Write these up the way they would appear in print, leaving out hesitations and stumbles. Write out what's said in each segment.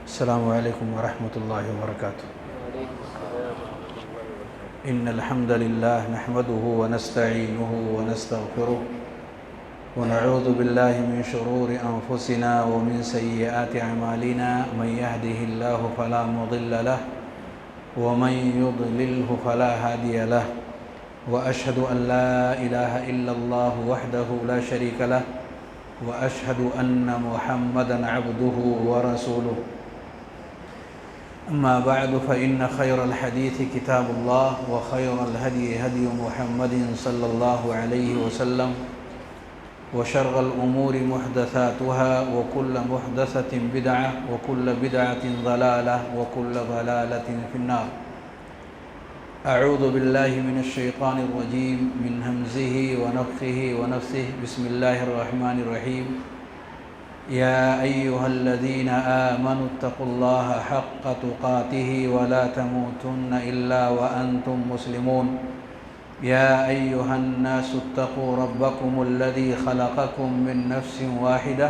السلام علیکم ورحمۃ اللہ وبرکاتہ۔ ان الحمد للہ نحمده ونستعینه ونستغفره ونعوذ باللہ من شرور انفسنا ومن سیئات اعمالنا من يهده الله فلا مضل له ومن يضلله فلا هادي له واشهد ان لا اله الا الله وحده لا شريك له واشهد ان محمدا عبده ورسوله أما بعد فإن خير الحديث كتاب الله وخير الهدي هدي محمد صلى الله عليه وسلم وشر الأمور محدثاتها وكل محدثة بدعة وكل بدعة ضلالة وكل ضلالة في النار۔ أعوذ بالله من الشيطان الرجيم من همزه ونفخه ونفثه بسم الله الرحمن الرحيم۔ يا أيها الذين آمنوا اتقوا الله حق تقاته ولا تموتن إلا وأنتم مسلمون۔ يا أيها الناس اتقوا ربكم الذي خلقكم من نفس واحدة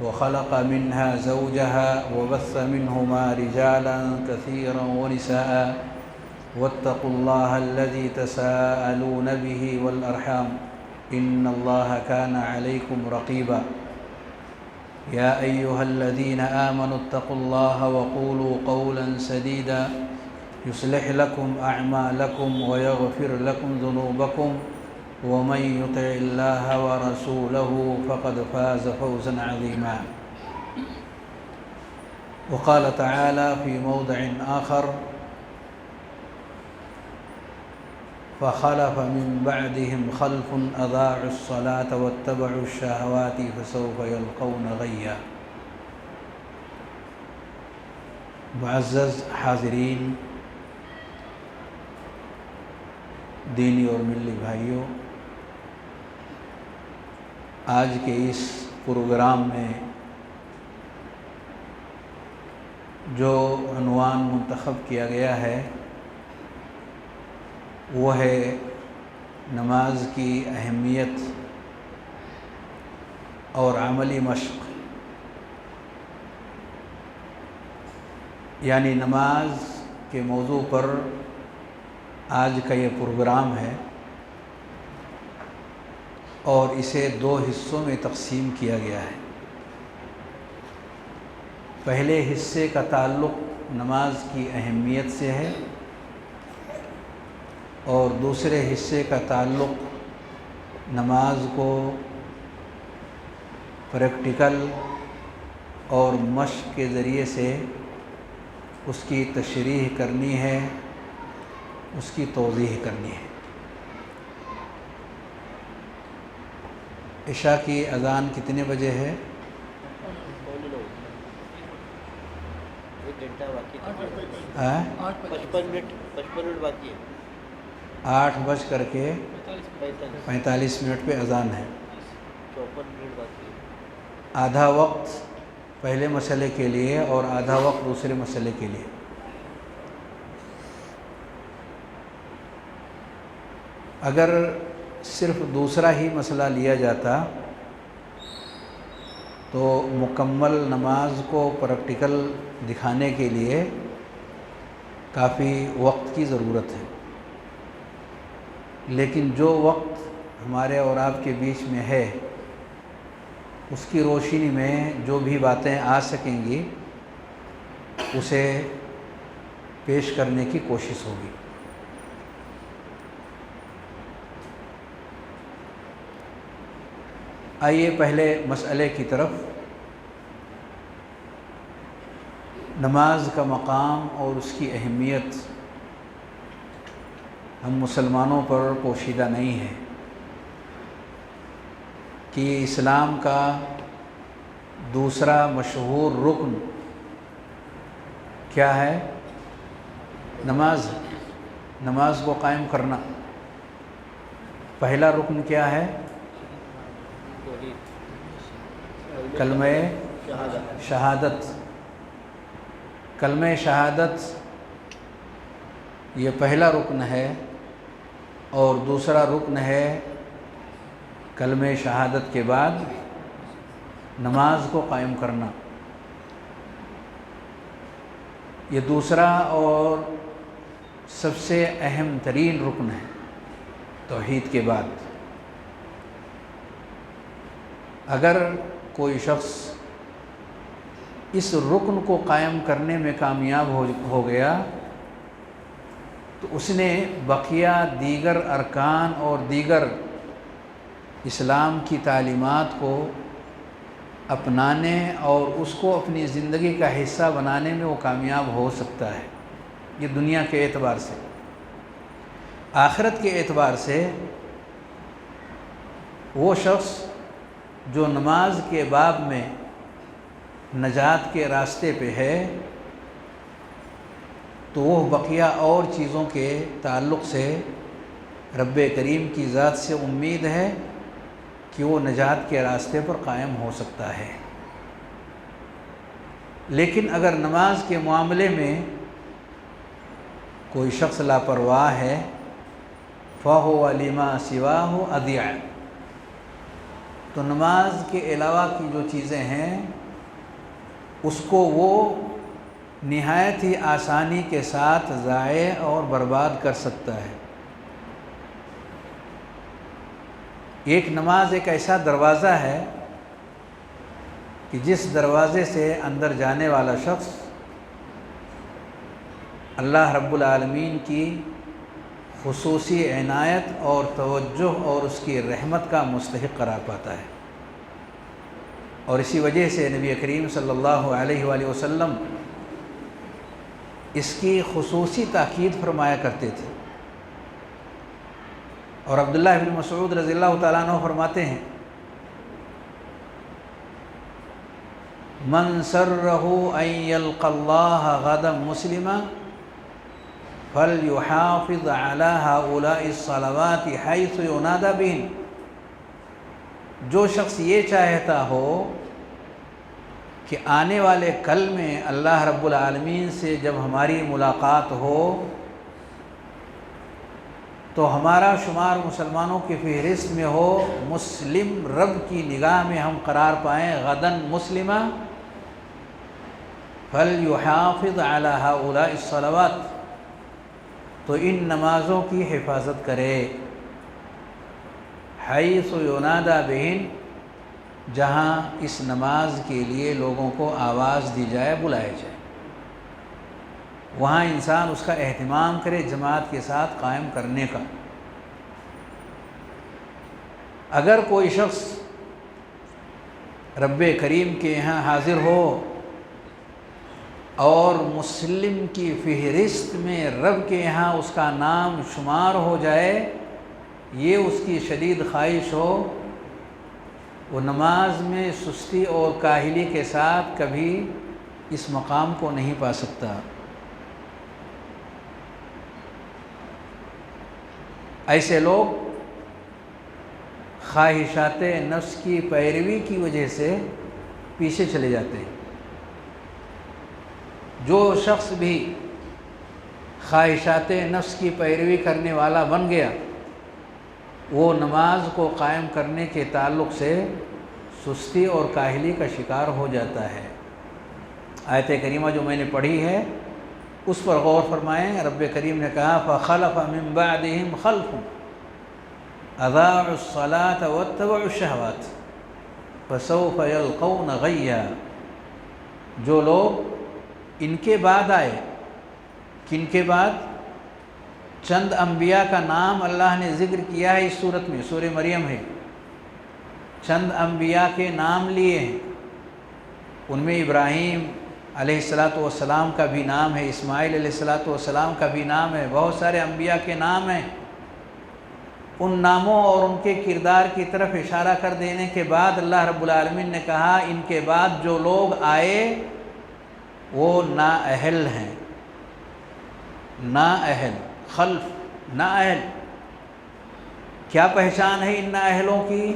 وخلق منها زوجها وبث منهما رجالا كثيرا ونساء واتقوا الله الذي تساءلون به والأرحام إن الله كان عليكم رقيبا۔ يا أيها الذين آمنوا اتقوا الله وقولوا قولا سديدا يصلح لكم أعمالكم ويغفر لكم ذنوبكم ومن يطع الله ورسوله فقد فاز فوزا عظيما۔ وقال تعالى في موضع آخر فخلف من بعدهم خلف أضاعوا الصلاة واتبعوا الشهوات فسوف يلقون غيا۔ معزز حاضرین، دینی اور ملی بھائیوں، آج کے اس پروگرام میں جو عنوان منتخب کیا گیا ہے وہ ہے نماز کی اہمیت اور عملی مشق، یعنی نماز کے موضوع پر آج کا یہ پروگرام ہے، اور اسے دو حصوں میں تقسیم کیا گیا ہے۔ پہلے حصے کا تعلق نماز کی اہمیت سے ہے اور دوسرے حصے کا تعلق نماز کو پریکٹیکل اور مشق کے ذریعے سے اس کی تشریح کرنی ہے، اس کی توضیح کرنی ہے۔ عشاء کی اذان کتنے بجے ہے؟ 8:55 پہ اذان ہے۔ آدھا وقت پہلے مسئلے کے لیے اور آدھا وقت دوسرے مسئلے کے لیے۔ اگر صرف دوسرا ہی مسئلہ لیا جاتا تو مکمل نماز کو پریکٹیکل دکھانے کے لیے کافی وقت کی ضرورت ہے، لیکن جو وقت ہمارے اور آپ کے بیچ میں ہے اس کی روشنی میں جو بھی باتیں آ سکیں گی اسے پیش کرنے کی کوشش ہوگی۔ آئیے پہلے مسئلے کی طرف۔ نماز کا مقام اور اس کی اہمیت ہم مسلمانوں پر پوشیدہ نہیں ہے کہ اسلام کا دوسرا مشہور رکن کیا ہے؟ نماز کو قائم کرنا۔ پہلا رکن کیا ہے؟ کلمہ شہادت۔ کلمہ شہادت یہ پہلا رکن ہے، اور دوسرا رکن ہے کلمہ شہادت کے بعد نماز کو قائم کرنا۔ یہ دوسرا اور سب سے اہم ترین رکن ہے توحید کے بعد۔ اگر کوئی شخص اس رکن کو قائم کرنے میں کامیاب ہو گیا تو اس نے بقیہ دیگر ارکان اور دیگر اسلام کی تعلیمات کو اپنانے اور اس کو اپنی زندگی کا حصہ بنانے میں وہ کامیاب ہو سکتا ہے۔ یہ دنیا کے اعتبار سے۔ آخرت کے اعتبار سے وہ شخص جو نماز کے باب میں نجات کے راستے پہ ہے تو وہ بقیہ اور چیزوں کے تعلق سے رب کریم کی ذات سے امید ہے کہ وہ نجات کے راستے پر قائم ہو سکتا ہے۔ لیکن اگر نماز کے معاملے میں کوئی شخص لاپرواہ ہے فَهُوَ لِمَا سِوَاهُ أَضِيعُ، تو نماز کے علاوہ کی جو چیزیں ہیں اس کو وہ نہایت ہی آسانی کے ساتھ ضائع اور برباد کر سکتا ہے۔ ایک نماز ایک ایسا دروازہ ہے کہ جس دروازے سے اندر جانے والا شخص اللہ رب العالمین کی خصوصی عنایت اور توجہ اور اس کی رحمت کا مستحق قرار پاتا ہے۔ اور اسی وجہ سے نبی کریم صلی اللہ علیہ وآلہ وسلم اس کی خصوصی تاکید فرمایا کرتے تھے۔ اور عبداللہ بن مسعود رضی اللہ تعالیٰ عنہ فرماتے ہیں من سرہ ان یلقى اللہ غدا مسلما فلیحافظ علی ہؤلاء الصلوات حیث ینادی بہن، جو شخص یہ چاہتا ہو کہ آنے والے کل میں اللہ رب العالمین سے جب ہماری ملاقات ہو تو ہمارا شمار مسلمانوں کی فہرست میں ہو، مسلم رب کی نگاہ میں ہم قرار پائیں، غدن مسلمہ فلیحافظ علی ہؤلاء الصلوات، تو ان نمازوں کی حفاظت کرے، حیث ینادی بہن، جہاں اس نماز کے لیے لوگوں کو آواز دی جائے، بلایا جائے، وہاں انسان اس کا اہتمام کرے جماعت کے ساتھ قائم کرنے کا۔ اگر کوئی شخص رب کریم کے یہاں حاضر ہو اور مسلم کی فہرست میں رب کے یہاں اس کا نام شمار ہو جائے، یہ اس کی شدید خواہش ہو، وہ نماز میں سستی اور کاہلی کے ساتھ کبھی اس مقام کو نہیں پا سکتا۔ ایسے لوگ خواہشات نفس کی پیروی کی وجہ سے پیچھے چلے جاتے ہیں۔ جو شخص بھی خواہشات نفس کی پیروی کرنے والا بن گیا وہ نماز کو قائم کرنے کے تعلق سے سستی اور کاہلی کا شکار ہو جاتا ہے۔ آیت کریمہ جو میں نے پڑھی ہے اس پر غور فرمائیں۔ رب کریم نے کہا فَخَلَفَ مِن بَعْدِهِمْ خَلْفٌ أَضَاعُوا الصَّلَاةَ وَاتَّبَعُوا الشَّهَوَاتِ فَسَوْفَ يَلْقَوْنَ غَيًّا، جو لوگ ان کے بعد آئے، کن کے بعد؟ چند انبیاء کا نام اللہ نے ذکر کیا ہے اس صورت میں، سورہ مریم ہے، چند انبیاء کے نام لیے ہیں، ان میں ابراہیم علیہ السلام کا بھی نام ہے، اسماعیل علیہ السلام کا بھی نام ہے، بہت سارے انبیاء کے نام ہیں۔ ان ناموں اور ان کے کردار کی طرف اشارہ کر دینے کے بعد اللہ رب العالمین نے کہا ان کے بعد جو لوگ آئے وہ نااہل ہیں، نااہل، خلف، نااہل۔ کیا پہچان ہے ان نااہلوں کی؟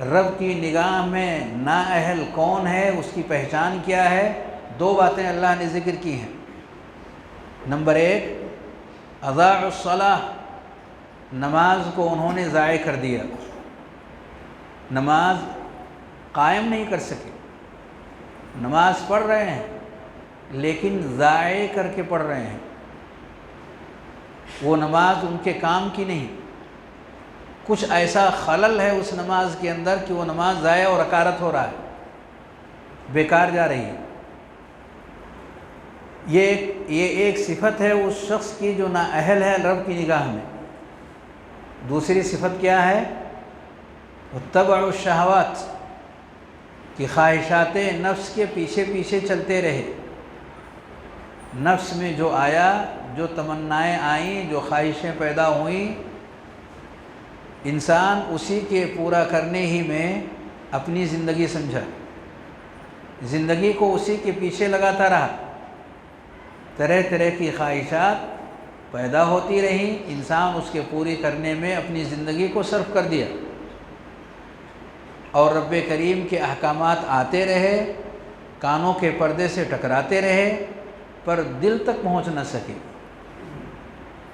رب کی نگاہ میں نااہل کون ہے، اس کی پہچان کیا ہے؟ دو باتیں اللہ نے ذکر کی ہیں۔ نمبر ایک، اضاعوا الصلاۃ، نماز کو انہوں نے ضائع کر دیا، نماز قائم نہیں کر سکے، نماز پڑھ رہے ہیں لیکن ضائع کر کے پڑھ رہے ہیں، وہ نماز ان کے کام کی نہیں، کچھ ایسا خلل ہے اس نماز کے اندر کہ وہ نماز ضائع اور اکارت ہو رہا ہے، بیکار جا رہی ہے۔ یہ ایک صفت ہے اس شخص کی جو نااہل ہے رب کی نگاہ میں۔ دوسری صفت کیا ہے؟ اتبع الشہوات، کہ خواہشات نفس کے پیچھے پیچھے چلتے رہے، نفس میں جو آیا، جو تمنائیں آئیں، جو خواہشیں پیدا ہوئیں، انسان اسی کے پورا کرنے ہی میں اپنی زندگی سمجھا، زندگی کو اسی کے پیچھے لگاتا رہا، طرح طرح کی خواہشات پیدا ہوتی رہیں، انسان اس کے پوری کرنے میں اپنی زندگی کو صرف کر دیا، اور رب کریم کے احکامات آتے رہے، کانوں کے پردے سے ٹکراتے رہے، پر دل تک پہنچ نہ سکے،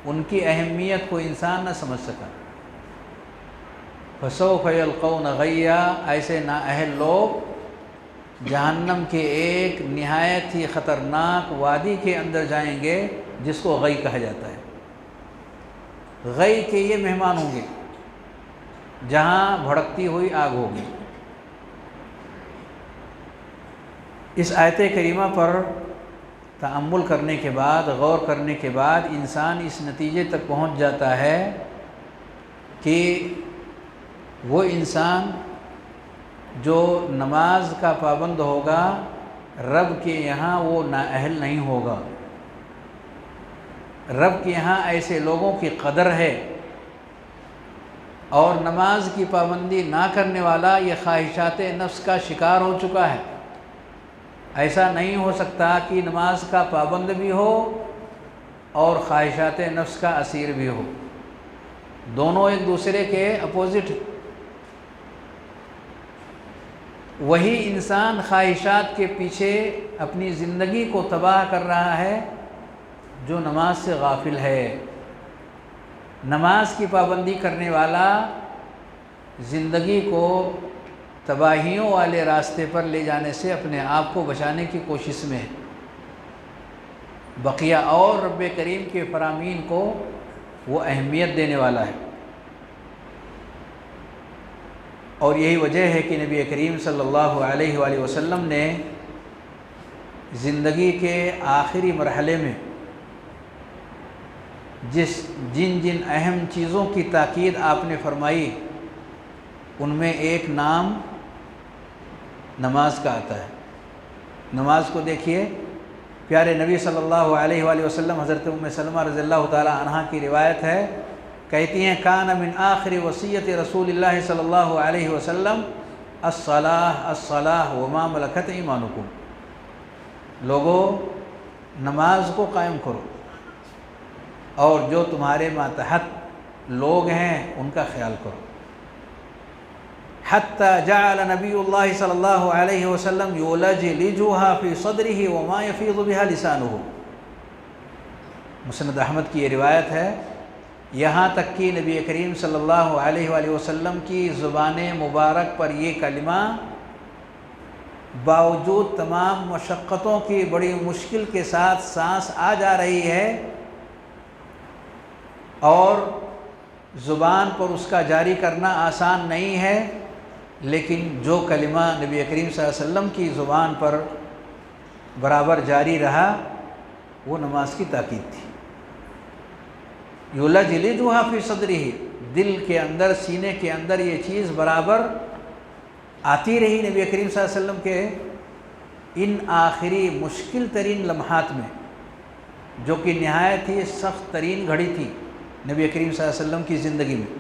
ان کی اہمیت کو انسان نہ سمجھ سکا۔ فَسَوْفَ يَلْقَوْنَ غَيًّا، ایسے نااہل لوگ جہنم کے ایک نہایت ہی خطرناک وادی کے اندر جائیں گے جس کو غی کہا جاتا ہے۔ غی کے یہ مہمان ہوں گے جہاں بھڑکتی ہوئی آگ ہوگی۔ اس آیت کریمہ پر تأمل کرنے کے بعد، غور کرنے کے بعد انسان اس نتیجے تک پہنچ جاتا ہے کہ وہ انسان جو نماز کا پابند ہوگا، رب کے یہاں وہ نااہل نہیں ہوگا۔ رب کے یہاں ایسے لوگوں کی قدر ہے، اور نماز کی پابندی نہ کرنے والا یہ خواہشات نفس کا شکار ہو چکا ہے۔ ایسا نہیں ہو سکتا کہ نماز کا پابند بھی ہو اور خواہشات نفس کا اسیر بھی ہو، دونوں ایک دوسرے کے اپوزٹ۔ وہی انسان خواہشات کے پیچھے اپنی زندگی کو تباہ کر رہا ہے جو نماز سے غافل ہے۔ نماز کی پابندی کرنے والا زندگی کو تباہیوں والے راستے پر لے جانے سے اپنے آپ کو بچانے کی کوشش میں ہے، بقیہ اور رب کریم کے فرامین کو وہ اہمیت دینے والا ہے۔ اور یہی وجہ ہے کہ نبی کریم صلی اللہ علیہ وآلہ وسلم نے زندگی کے آخری مرحلے میں جن اہم چیزوں کی تاکید آپ نے فرمائی، ان میں ایک نام نماز کا آتا ہے۔ نماز کو دیکھیے، پیارے نبی صلی اللہ علیہ وآلہ وسلم، حضرت ام سلمہ رضی اللہ تعالی عنہا کی روایت ہے، کہتی ہیں کان من آخر وصیت رسول اللہ صلی اللہ علیہ وسلم الصلاۃ الصلاۃ وما ملکت ایمانکم، لوگو نماز کو قائم کرو اور جو تمہارے ماتحت لوگ ہیں ان کا خیال کرو۔ حتی جعل نبی اللہ صلی اللہ علیہ وسلم یولجلجها فی صدرہ وما یفیض بها لسانہ، مسند احمد کی یہ روایت ہے، یہاں تک کہ نبی کریم صلی اللہ علیہ وآلہ وسلم کی زبان مبارک پر یہ کلمہ باوجود تمام مشقتوں کی بڑی مشکل کے ساتھ سانس آ جا رہی ہے، اور زبان پر اس کا جاری کرنا آسان نہیں ہے، لیکن جو کلمہ نبی کریم صلی اللہ علیہ وسلم کی زبان پر برابر جاری رہا وہ نماز کی تاکید تھی۔ یولجلجها فی صدرہ، دل کے اندر، سینے کے اندر یہ چیز برابر آتی رہی نبی کریم صلی اللہ علیہ وسلم کے ان آخری مشکل ترین لمحات میں، جو کہ نہایت ہی سخت ترین گھڑی تھی نبی کریم صلی اللہ علیہ وسلم کی زندگی میں۔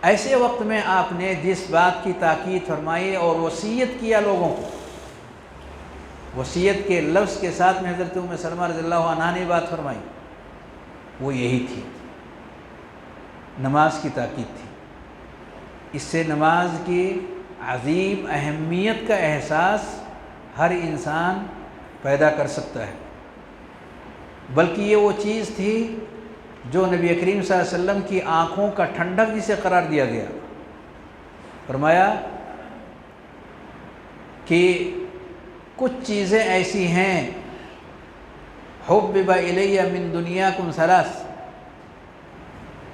ایسے وقت میں آپ نے جس بات کی تاکید فرمائی اور وصیت کیا لوگوں کو، وصیت کے لفظ کے ساتھ میں حضرت ام سلمہ رضی اللہ عنہا نے بات فرمائی، وہ یہی تھی، نماز کی تاکید تھی۔ اس سے نماز کی عظیم اہمیت کا احساس ہر انسان پیدا کر سکتا ہے، بلکہ یہ وہ چیز تھی جو نبی کریم صلی اللہ علیہ وسلم کی آنکھوں کا ٹھنڈک جسے قرار دیا گیا۔ فرمایا کہ کچھ چیزیں ایسی ہیں حبب الی من دنیاکم ثلاث،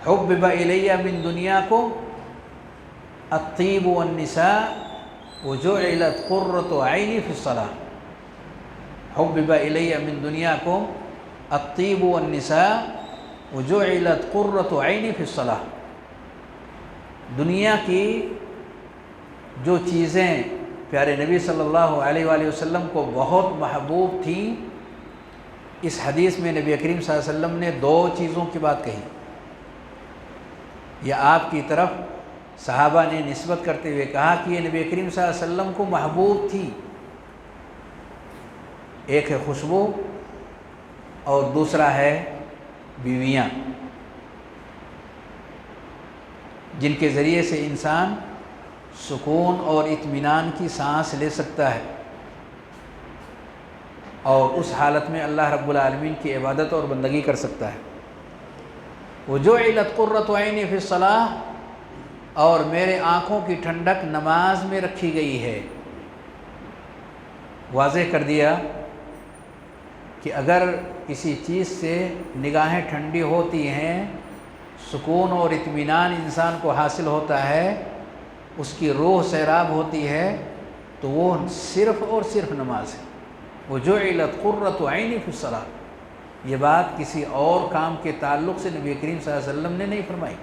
حبب الی من دنیاکم الطیب والنساء وجعلت قرۃ عینی فی الصلاۃ. حبب الی من دنیاکم الطیب والنساء وجعلت قرۃ عینی فی الصلاۃ. دنیا کی جو چیزیں پیارے نبی صلی اللہ علیہ وآلہ وسلم کو بہت محبوب تھیں، اس حدیث میں نبی کریم صلی اللہ علیہ وسلم نے دو چیزوں کی بات کہی. یہ آپ کی طرف صحابہ نے نسبت کرتے ہوئے کہا کہ یہ نبی کریم صلی اللہ علیہ وسلم کو محبوب تھی. ایک ہے خوشبو اور دوسرا ہے بیویاں، جن کے ذریعے سے انسان سکون اور اطمینان کی سانس لے سکتا ہے، اور اس حالت میں اللہ رب العالمین کی عبادت اور بندگی کر سکتا ہے. وجعلت قرۃ عینی فی الصلاۃ، اور میرے آنکھوں کی ٹھنڈک نماز میں رکھی گئی ہے. واضح کر دیا کہ اگر کسی چیز سے نگاہیں ٹھنڈی ہوتی ہیں، سکون اور اطمینان انسان کو حاصل ہوتا ہے، اس کی روح سیراب ہوتی ہے، تو وہ صرف اور صرف نماز ہے. وجعلت قرۃ عینی فی الصلاۃ، یہ بات کسی اور کام کے تعلق سے نبی کریم صلی اللہ علیہ وسلم نے نہیں فرمائی.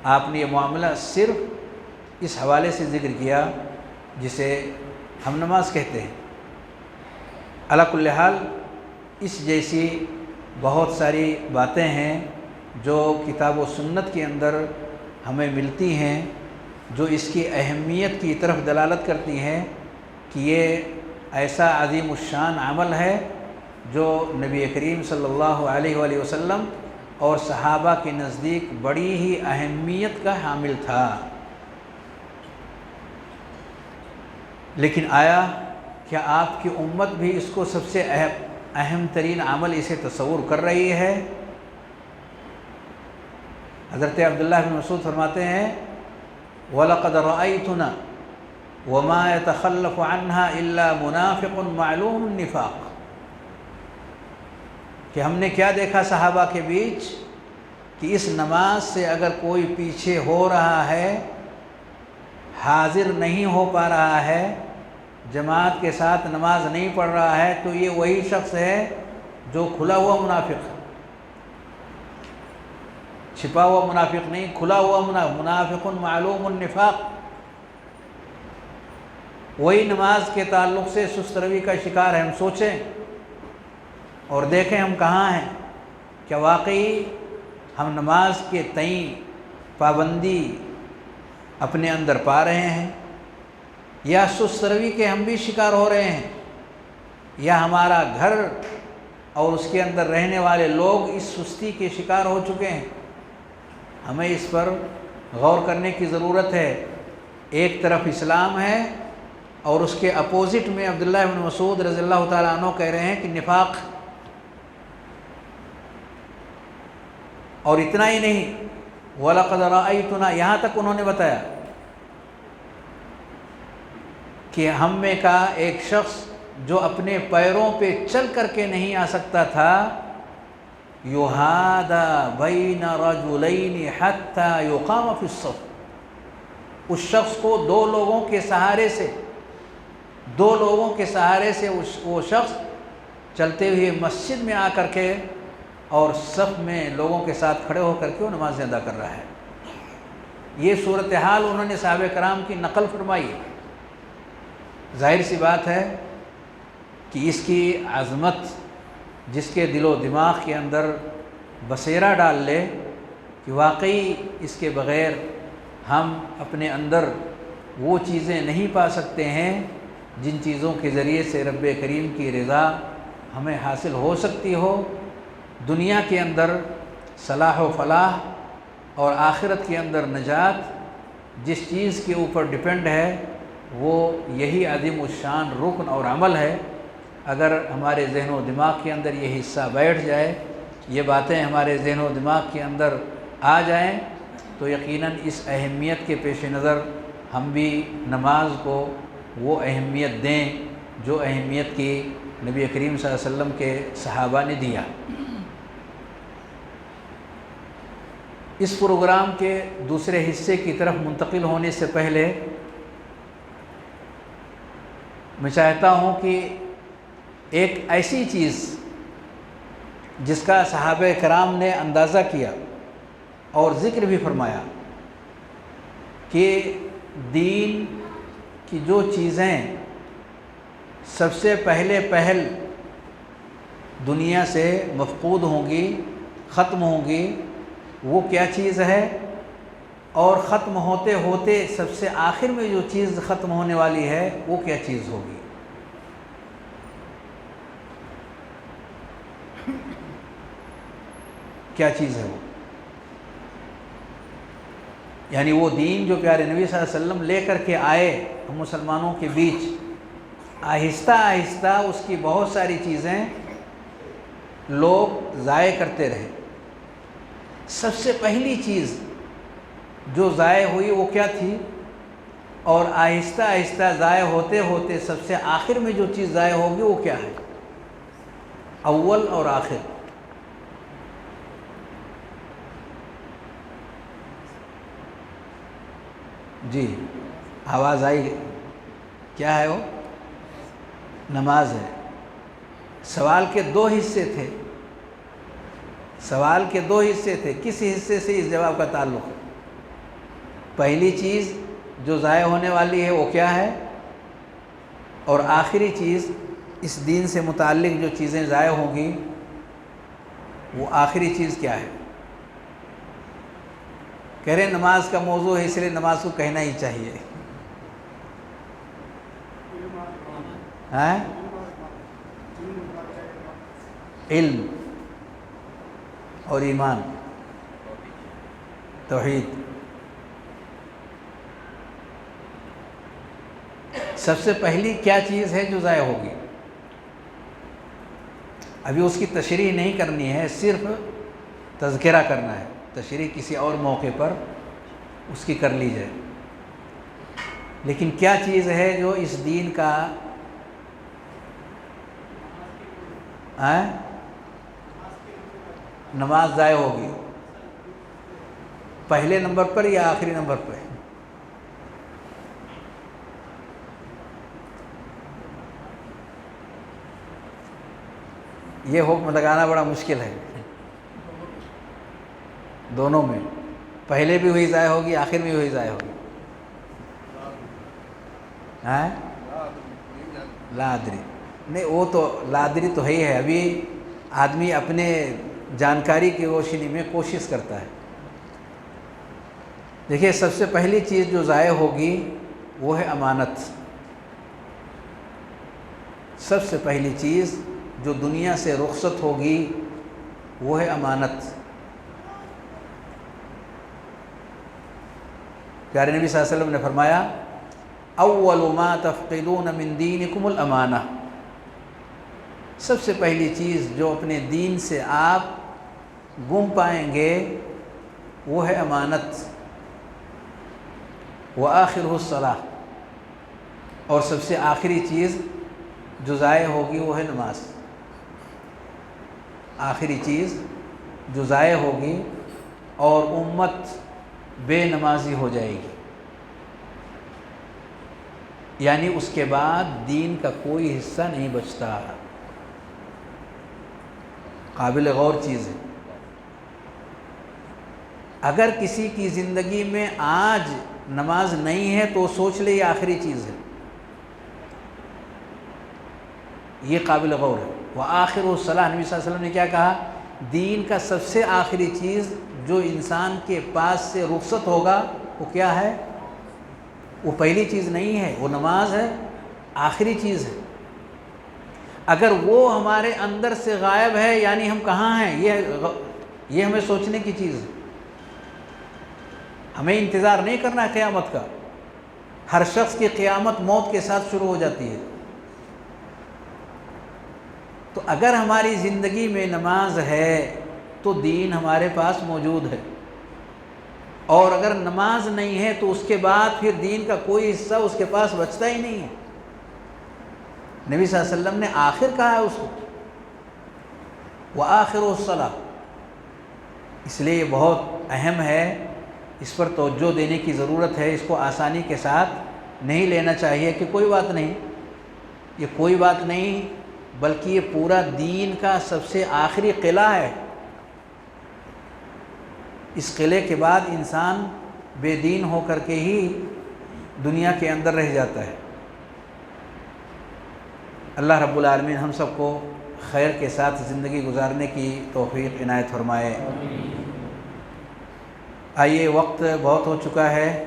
آپ نے یہ معاملہ صرف اس حوالے سے ذکر کیا جسے ہم نماز کہتے ہیں. علی کل حال اس جیسی بہت ساری باتیں ہیں جو کتاب و سنت کے اندر ہمیں ملتی ہیں، جو اس کی اہمیت کی طرف دلالت کرتی ہیں کہ یہ ایسا عظیم الشان عمل ہے جو نبی کریم صلی اللہ علیہ وآلہ وسلم اور صحابہ کے نزدیک بڑی ہی اہمیت کا حامل تھا. لیکن آیا کیا آپ کی امت بھی اس کو سب سے اہم ترین عمل اسے تصور کر رہی ہے؟ حضرت عبداللہ بن مسعود فرماتے ہیں وَلَقَدْ رَأَيْتُنَا وَمَا يَتَخَلَّفُ عَنْهَا إِلَّا مُنَافِقٌ مَعْلُومُ النِّفَاقِ، کہ ہم نے کیا دیکھا صحابہ کے بیچ کہ اس نماز سے اگر کوئی پیچھے ہو رہا ہے، حاضر نہیں ہو پا رہا ہے، جماعت کے ساتھ نماز نہیں پڑھ رہا ہے، تو یہ وہی شخص ہے جو کھلا ہوا منافق ہے. چھپا ہوا منافق نہیں، کھلا ہوا منافق معلوم النفاق. وہی نماز کے تعلق سے سست روی کا شکار ہے. ہم سوچیں اور دیکھیں ہم کہاں ہیں. کیا واقعی ہم نماز کے تئیں پابندی اپنے اندر پا رہے ہیں، یا سست روی کے ہم بھی شکار ہو رہے ہیں، یا ہمارا گھر اور اس کے اندر رہنے والے لوگ اس سستی کے شکار ہو چکے ہیں؟ ہمیں اس پر غور کرنے کی ضرورت ہے. ایک طرف اسلام ہے اور اس کے اپوزٹ میں عبداللہ بن مسعود رضی اللہ تعالیٰ عنہ کہہ رہے ہیں کہ نفاق. اور اتنا ہی نہیں، وَلَقَدْ رَأَيْتُنَا، یہاں تک انہوں نے بتایا کہ ہم میں کا ایک شخص جو اپنے پیروں پہ چل کر کے نہیں آ سکتا تھا، يُهَادَى بَيْنَ رَجُلَيْنِ حَتَّى يُقَامَ فِي الصَّفِّ، اس شخص کو دو لوگوں کے سہارے سے وہ شخص چلتے ہوئے مسجد میں آ کر کے اور صف میں لوگوں کے ساتھ کھڑے ہو کر کے وہ نماز ادا کر رہا ہے. یہ صورتحال انہوں نے صحابہ کرام کی نقل فرمائی. ظاہر سی بات ہے کہ اس کی عظمت جس کے دل و دماغ کے اندر بصیرہ ڈال لے کہ واقعی اس کے بغیر ہم اپنے اندر وہ چیزیں نہیں پا سکتے ہیں جن چیزوں کے ذریعے سے رب کریم کی رضا ہمیں حاصل ہو سکتی ہو. دنیا کے اندر صلاح و فلاح اور آخرت کے اندر نجات جس چیز کے اوپر ڈپینڈ ہے وہ یہی عظیم الشان رکن اور عمل ہے. اگر ہمارے ذہن و دماغ کے اندر یہ حصہ بیٹھ جائے، یہ باتیں ہمارے ذہن و دماغ کے اندر آ جائیں، تو یقیناً اس اہمیت کے پیش نظر ہم بھی نماز کو وہ اہمیت دیں جو اہمیت کی نبی کریم صلی اللہ علیہ وسلم کے صحابہ نے دیا۔ اس پروگرام کے دوسرے حصے کی طرف منتقل ہونے سے پہلے میں چاہتا ہوں کہ ایک ایسی چیز جس کا صحابہ کرام نے اندازہ کیا اور ذکر بھی فرمایا کہ دین کی جو چیزیں سب سے پہل دنیا سے مفقود ہوں گی، ختم ہوں گی، وہ کیا چیز ہے، اور ختم ہوتے ہوتے سب سے آخر میں جو چیز ختم ہونے والی ہے وہ کیا چیز ہوگی۔ کیا چیز ہے وہ؟ یعنی وہ دین جو پیارے نبی صلی اللہ علیہ وسلم لے کر کے آئے ہم مسلمانوں کے بیچ، آہستہ آہستہ اس کی بہت ساری چیزیں لوگ ضائع کرتے رہے۔ سب سے پہلی چیز جو ضائع ہوئی وہ کیا تھی، اور آہستہ آہستہ ضائع ہوتے ہوتے سب سے آخر میں جو چیز ضائع ہوگی وہ کیا ہے؟ اول اور آخر۔ جی آواز آئی؟ کیا ہے وہ؟ نماز ہے۔ سوال کے دو حصے تھے، سوال کے دو حصے تھے، کس حصے سے اس جواب کا تعلق ہے؟ پہلی چیز جو ضائع ہونے والی ہے وہ کیا ہے، اور آخری چیز اس دین سے متعلق جو چیزیں ضائع ہوں گی وہ آخری چیز کیا ہے؟ کہہ رہے نماز کا موضوع ہے اس لیے نماز کو کہنا ہی چاہیے۔ علم اور ایمان، توحید۔ سب سے پہلی کیا چیز ہے جو ضائع ہوگی؟ ابھی اس کی تشریح نہیں کرنی ہے، صرف تذکرہ کرنا ہے، تشریح کسی اور موقع پر اس کی کر لی جائے۔ لیکن کیا چیز ہے جو اس دین کا نماز ضائع ہوگی؟ پہلے نمبر پر یا آخری نمبر پر؟ یہ حکم لگانا بڑا مشکل ہے، دونوں میں، پہلے بھی وہی ضائع ہوگی، آخر میں وہی ضائع ہوگی۔ لا ادری، نہیں وہ تو لا ادری تو ہی ہے، ابھی آدمی اپنے جانکاری کی روشنی میں کوشش کرتا ہے۔ دیکھیے سب سے پہلی چیز جو ضائع ہوگی وہ ہے امانت۔ سب سے پہلی چیز جو دنیا سے رخصت ہوگی وہ ہے امانت۔ پیارے نبی صلی اللہ علیہ وسلم نے فرمایا اول ما تفقدون من دینکم الامانہ، سب سے پہلی چیز جو اپنے دین سے آپ گم پائیں گے وہ ہے امانت۔ وآخرہ الصلاۃ، اور سب سے آخری چیز جو ضائع ہوگی وہ ہے نماز۔ آخری چیز جو ضائع ہوگی اور امت بے نمازی ہو جائے گی، یعنی اس کے بعد دین کا کوئی حصہ نہیں بچتا۔ قابل غور چیز ہے۔ اگر کسی کی زندگی میں آج نماز نہیں ہے تو سوچ لے یہ آخری چیز ہے، یہ قابل غور ہے۔ وآخر الصلاۃ، نبی صلی اللہ علیہ وسلم نے کیا کہا؟ دین کا سب سے آخری چیز جو انسان کے پاس سے رخصت ہوگا وہ کیا ہے؟ وہ پہلی چیز نہیں ہے، وہ نماز ہے، آخری چیز ہے۔ اگر وہ ہمارے اندر سے غائب ہے یعنی ہم کہاں ہیں، یہ ہمیں سوچنے کی چیز ہے۔ ہمیں انتظار نہیں کرنا ہے قیامت کا، ہر شخص کی قیامت موت کے ساتھ شروع ہو جاتی ہے۔ تو اگر ہماری زندگی میں نماز ہے تو دین ہمارے پاس موجود ہے، اور اگر نماز نہیں ہے تو اس کے بعد پھر دین کا کوئی حصہ اس کے پاس بچتا ہی نہیں ہے۔ نبی صلی اللہ علیہ وسلم نے آخر کہا ہے اس کو، وآخر الصلاۃ، اس لیے یہ بہت اہم ہے، اس پر توجہ دینے کی ضرورت ہے، اس کو آسانی کے ساتھ نہیں لینا چاہیے کہ کوئی بات نہیں، یہ کوئی بات نہیں، بلکہ یہ پورا دین کا سب سے آخری قلعہ ہے۔ اس قلعے کے بعد انسان بے دین ہو کر کے ہی دنیا کے اندر رہ جاتا ہے۔ اللہ رب العالمین ہم سب کو خیر کے ساتھ زندگی گزارنے کی توفیق عنایت فرمائے۔ آئیے، وقت بہت ہو چکا ہے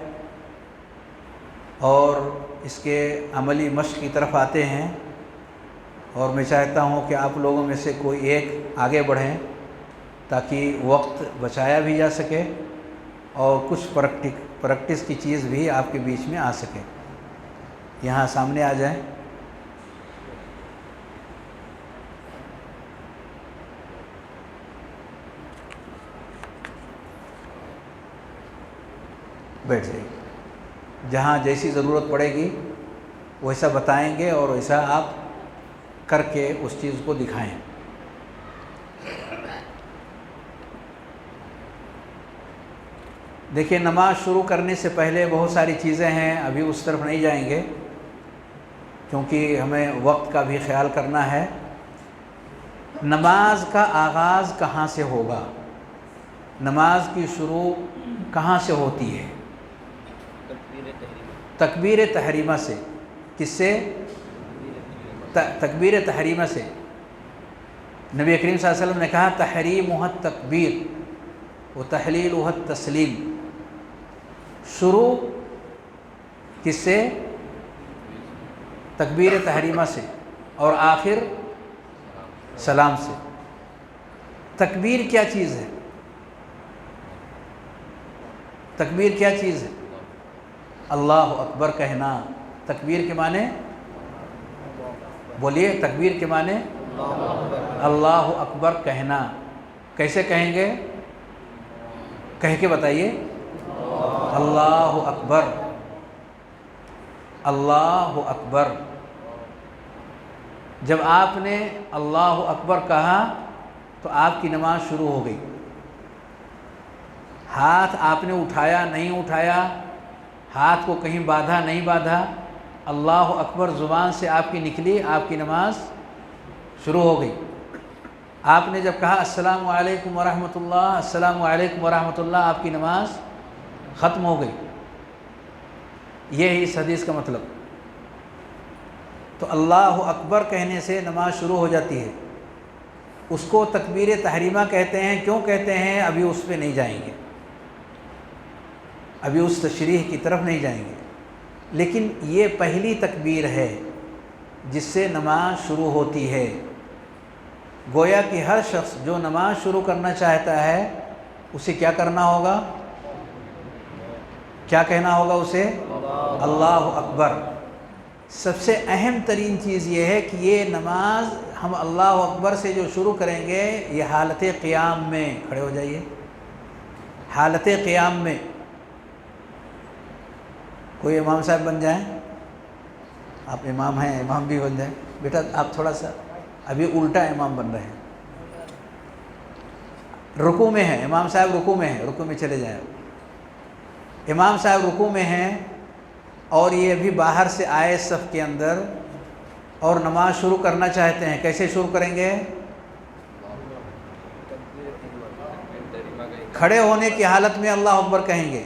اور اس کے عملی مشق کی طرف آتے ہیں، اور میں چاہتا ہوں کہ آپ لوگوں میں سے کوئی ایک آگے بڑھیں تاکہ وقت بچایا بھی جا سکے اور کچھ پریکٹس کی چیز بھی آپ کے بیچ میں آ سکے۔ یہاں سامنے آ جائیں۔ بیٹھ جائیے، جہاں جیسی ضرورت پڑے گی ویسا بتائیں گے اور ویسا آپ کر کے اس چیز کو دکھائیں۔ دیکھیے، نماز شروع کرنے سے پہلے بہت ساری چیزیں ہیں، ابھی اس طرف نہیں جائیں گے کیونکہ ہمیں وقت کا بھی خیال کرنا ہے۔ نماز کا آغاز کہاں سے ہوگا؟ نماز کی شروع کہاں سے ہوتی ہے؟ تکبیر تحریمہ سے۔ کس سے؟ تکبیر تحریمہ سے۔ نبی کریم صلی اللہ علیہ وسلم نے کہا تحریمها التکبیر و تحلیلها التسلیم۔ شروع کس سے؟ تکبیر تحریمہ سے، اور آخر سلام سے۔ تکبیر کیا چیز ہے؟ تکبیر کیا چیز ہے؟ اللہ اکبر کہنا۔ تکبیر کے معنی بولیے، تکبیر کے معنی اللہ اکبر کہنا۔ کیسے کہیں گے؟ کہہ کے بتائیے۔ اللہ اکبر، اللہ اکبر۔ جب آپ نے اللہ اکبر کہا تو آپ کی نماز شروع ہو گئی۔ ہاتھ آپ نے اٹھایا نہیں اٹھایا، ہاتھ کو کہیں باندھا نہیں باندھا، اللہ اکبر زبان سے آپ کی نکلی، آپ کی نماز شروع ہو گئی۔ آپ نے جب کہا السلام علیکم ورحمۃ اللہ، السلام علیکم ورحمۃ اللہ، آپ کی نماز ختم ہو گئی۔ یہ ہے اس حدیث کا مطلب۔ تو اللہ اکبر کہنے سے نماز شروع ہو جاتی ہے۔ اس کو تکبیر تحریمہ کہتے ہیں۔ کیوں کہتے ہیں؟ ابھی اس پہ نہیں جائیں گے، ابھی اس تشریح کی طرف نہیں جائیں گے، لیکن یہ پہلی تکبیر ہے جس سے نماز شروع ہوتی ہے۔ گویا کہ ہر شخص جو نماز شروع کرنا چاہتا ہے اسے کیا کرنا ہوگا؟ کیا کہنا ہوگا اسے؟ اللہ اکبر۔ سب سے اہم ترین چیز یہ ہے کہ یہ نماز ہم اللہ اکبر سے جو شروع کریں گے، یہ حالت قیام میں، کھڑے ہو جائیے، حالت قیام میں۔ کوئی امام صاحب بن جائیں، آپ امام ہیں، امام بھی بن جائیں۔ بیٹا آپ تھوڑا سا ابھی الٹا امام بن رہے ہیں۔ رکوع میں ہیں، امام صاحب رکوع میں ہیں، رکوع میں چلے جائیں۔ امام صاحب رکوع میں ہیں اور یہ ابھی باہر سے آئے صف کے اندر اور نماز شروع کرنا چاہتے ہیں۔ کیسے شروع کریں گے؟ کھڑے ہونے کی حالت میں اللہ اکبر کہیں گے،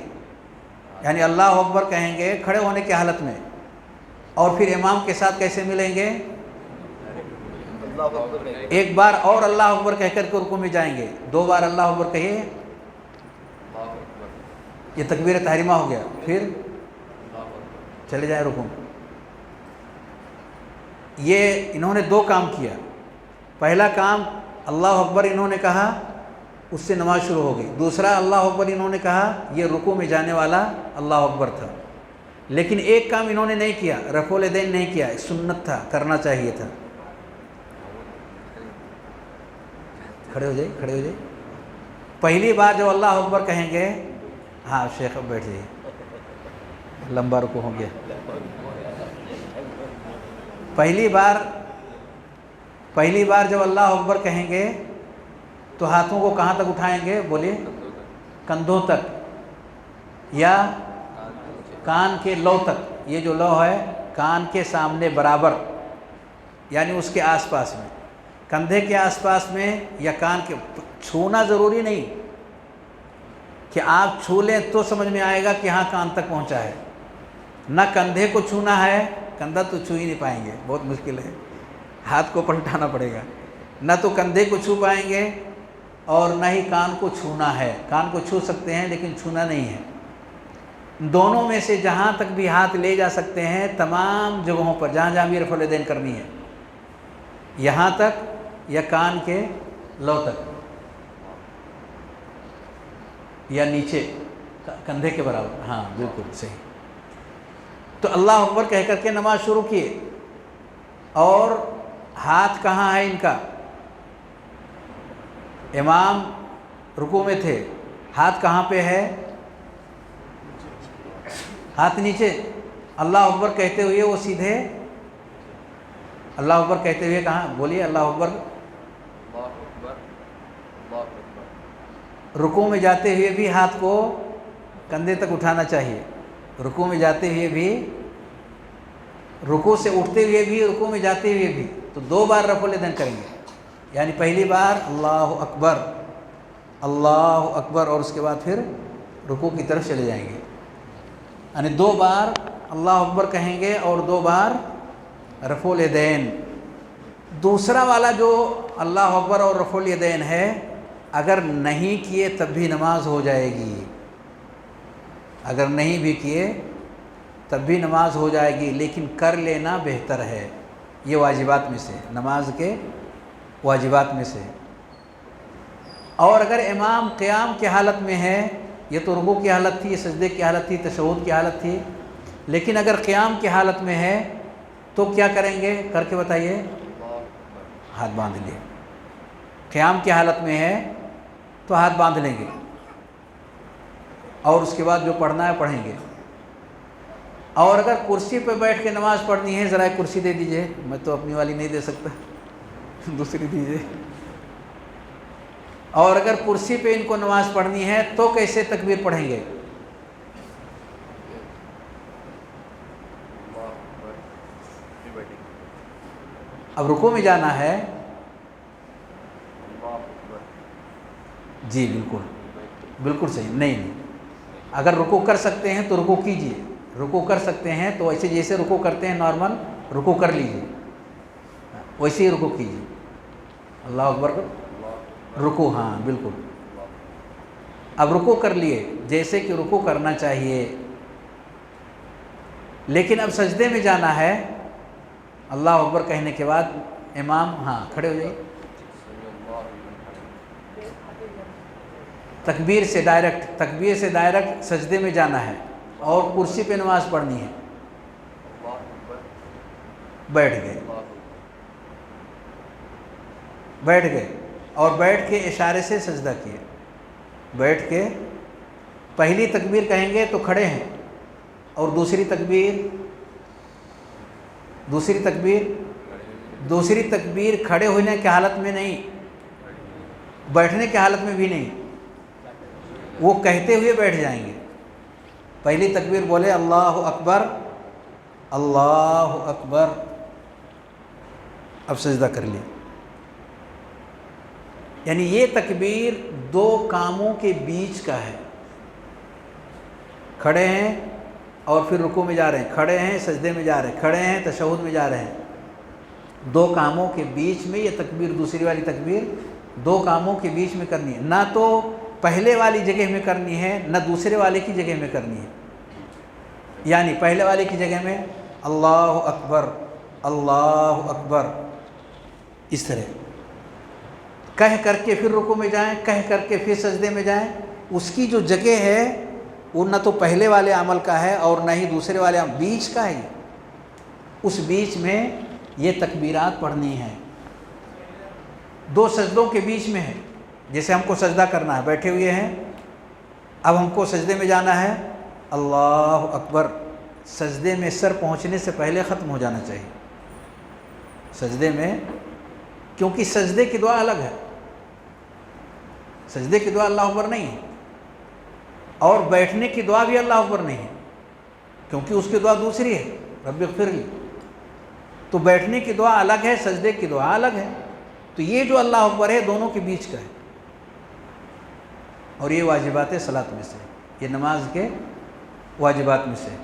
یعنی اللہ اکبر کہیں گے کھڑے ہونے کی حالت میں، اور پھر امام کے ساتھ کیسے ملیں گے؟ ایک بار اور اللہ اکبر کہہ کر کے رکوع میں جائیں گے، دو بار اللہ اکبر کہیے، یہ تکبیر تحریمہ ہو گیا، پھر چلے جائیں رکوع میں۔ یہ انہوں نے دو کام کیا۔ پہلا کام اللہ اکبر انہوں نے کہا، اس سے نماز شروع ہو گئی۔ دوسرا اللہ اکبر انہوں نے کہا، یہ رکوع میں جانے والا اللہ اکبر تھا۔ لیکن ایک کام انہوں نے نہیں کیا، رفع الیدین نہیں کیا، سنت تھا، کرنا چاہیے تھا۔ کھڑے ہو جائے، کھڑے ہو جائے۔ پہلی بار جب اللہ اکبر کہیں گے، ہاں شیخ اب بیٹھ جائیے، لمبا رکوع ہو گیا۔ پہلی بار جب اللہ اکبر کہیں گے تو ہاتھوں کو کہاں تک اٹھائیں گے؟ بولیے، کندھوں تک یا کان کے لو تک؟ یہ جو لو ہے کان کے سامنے برابر، یعنی اس کے آس پاس میں، کندھے کے آس پاس میں یا کان کے۔ چھونا ضروری نہیں کہ آپ چھو لیں تو سمجھ میں آئے گا کہ ہاں کان تک پہنچا ہے، نہ کندھے کو چھونا ہے، کندھا تو چھو ہی نہیں پائیں گے، بہت مشکل ہے، ہاتھ کو پلٹانا پڑے گا، نہ تو کندھے کو چھو پائیں گے اور نہ ہی کان کو چھونا ہے۔ کان کو چھو سکتے ہیں لیکن چھونا نہیں ہے۔ دونوں میں سے جہاں تک بھی ہاتھ لے جا سکتے ہیں، تمام جگہوں پر جہاں جہاں بھی رفع الیدین کرنی ہے، یہاں تک یا کان کے لو تک یا نیچے کندھے کے برابر، ہاں بالکل صحیح۔ تو اللہ اکبر کہہ کر کے نماز شروع کیے، اور ہاتھ کہاں ہے ان کا؟ امام رکوع میں تھے، ہاتھ کہاں پہ ہے؟ ہاتھ نیچے۔ اللہ اکبر کہتے ہوئے وہ سیدھے، اللہ اکبر کہتے ہوئے کہاں؟ بولیے اللہ اکبر۔ رکوع میں جاتے ہوئے بھی ہاتھ کو کندھے تک اٹھانا چاہیے، رکوع میں جاتے ہوئے بھی، رکوع سے اٹھتے ہوئے بھی، رکوع میں جاتے ہوئے بھی، تو 2 بار رفع الیدین کریں گے۔ یعنی پہلی بار اللہ اکبر، اللہ اکبر، اور اس کے بعد پھر رکوع کی طرف چلے جائیں گے، یعنی 2 بار اللہ اکبر کہیں گے اور 2 بار رفع الیدین۔ دوسرا والا جو اللہ اکبر اور رفع الیدین ہے، اگر نہیں کیے تب بھی نماز ہو جائے گی، اگر نہیں بھی کیے تب بھی نماز ہو جائے گی، لیکن کر لینا بہتر ہے۔ یہ واجبات میں سے، نماز کے واجبات میں سے۔ اور اگر امام قیام کی حالت میں ہے، یہ تو رکوع کی حالت تھی، یہ سجدے کی حالت تھی، تشہد کی حالت تھی، لیکن اگر قیام کی حالت میں ہے تو کیا کریں گے؟ کر کے بتائیے۔ ہاتھ باندھ لیے۔ قیام کی حالت میں ہے تو ہاتھ باندھ لیں گے، اور اس کے بعد جو پڑھنا ہے پڑھیں گے۔ اور اگر کرسی پہ بیٹھ کے نماز پڑھنی ہے، ذرا ایک کرسی دے دیجئے، میں تو اپنی والی نہیں دے سکتا، دوسری دیجئے۔ اور اگر کرسی پہ ان کو نماز پڑھنی ہے تو کیسے تکبیر پڑھیں گے؟ اب رکوع میں جانا ہے، جی بالکل بالکل صحیح، نہیں، اگر رکوع کر سکتے ہیں تو رکوع کیجئے، رکوع کر سکتے ہیں تو ایسے جیسے رکوع کرتے ہیں نارمل رکوع کر لیجئے، ویسے ہی رکوع کیجئے، اللہ اکبر رکوع، ہاں بالکل۔ اب رکوع کر لیے جیسے کہ رکوع کرنا چاہیے، لیکن اب سجدے میں جانا ہے، اللہ اکبر کہنے کے بعد امام، ہاں کھڑے ہو جائیے، تکبیر سے ڈائریکٹ سجدے میں جانا ہے، اور کرسی پہ نماز پڑھنی ہے۔ بیٹھ گئے اور بیٹھ کے اشارے سے سجدہ کیے، بیٹھ کے پہلی تکبیر کہیں گے تو کھڑے ہیں، اور دوسری تکبیر کھڑے ہونے کی حالت میں نہیں، بیٹھنے کی حالت میں بھی نہیں، وہ کہتے ہوئے بیٹھ جائیں گے۔ پہلی تکبیر بولے اللہ اکبر، اللہ اکبر، اب سجدہ کر لیا۔ یعنی یہ تکبیر 2 کاموں کے بیچ کا ہے، کھڑے ہیں اور پھر رکوع میں جا رہے ہیں، کھڑے ہیں سجدے میں جا رہے ہیں، کھڑے ہیں تشہد میں جا رہے ہیں، 2 کاموں کے بیچ میں یہ تکبیر، دوسری والی تکبیر 2 کاموں کے بیچ میں کرنی ہے، نہ تو پہلے والی جگہ میں کرنی ہے نہ دوسرے والے کی جگہ میں کرنی ہے۔ یعنی پہلے والے کی جگہ میں اللہ اکبر، اللہ اکبر، اس طرح کہہ کر کے پھر رکوع میں جائیں، کہہ کر کے پھر سجدے میں جائیں۔ اس کی جو جگہ ہے وہ نہ تو پہلے والے عمل کا ہے اور نہ ہی دوسرے والے عمل، بیچ کا ہے، اس بیچ میں یہ تکبیرات پڑھنی ہیں، 2 سجدوں کے بیچ میں ہے۔ جیسے ہم کو سجدہ کرنا ہے، بیٹھے ہوئے ہیں، اب ہم کو سجدے میں جانا ہے، اللہ اکبر، سجدے میں سر پہنچنے سے پہلے ختم ہو جانا چاہیے، سجدے میں، کیونکہ سجدے کی دعا الگ ہے، سجدے کی دعا اللہ اکبر نہیں ہے، اور بیٹھنے کی دعا بھی اللہ اکبر نہیں ہے، کیونکہ اس کی دعا دوسری ہے، رب اغفر لی۔ تو بیٹھنے کی دعا الگ ہے، سجدے کی دعا الگ ہے، تو یہ جو اللہ اکبر ہے دونوں کے بیچ کا ہے، اور یہ واجبات صلاۃ میں سے، یہ نماز کے واجبات میں سے۔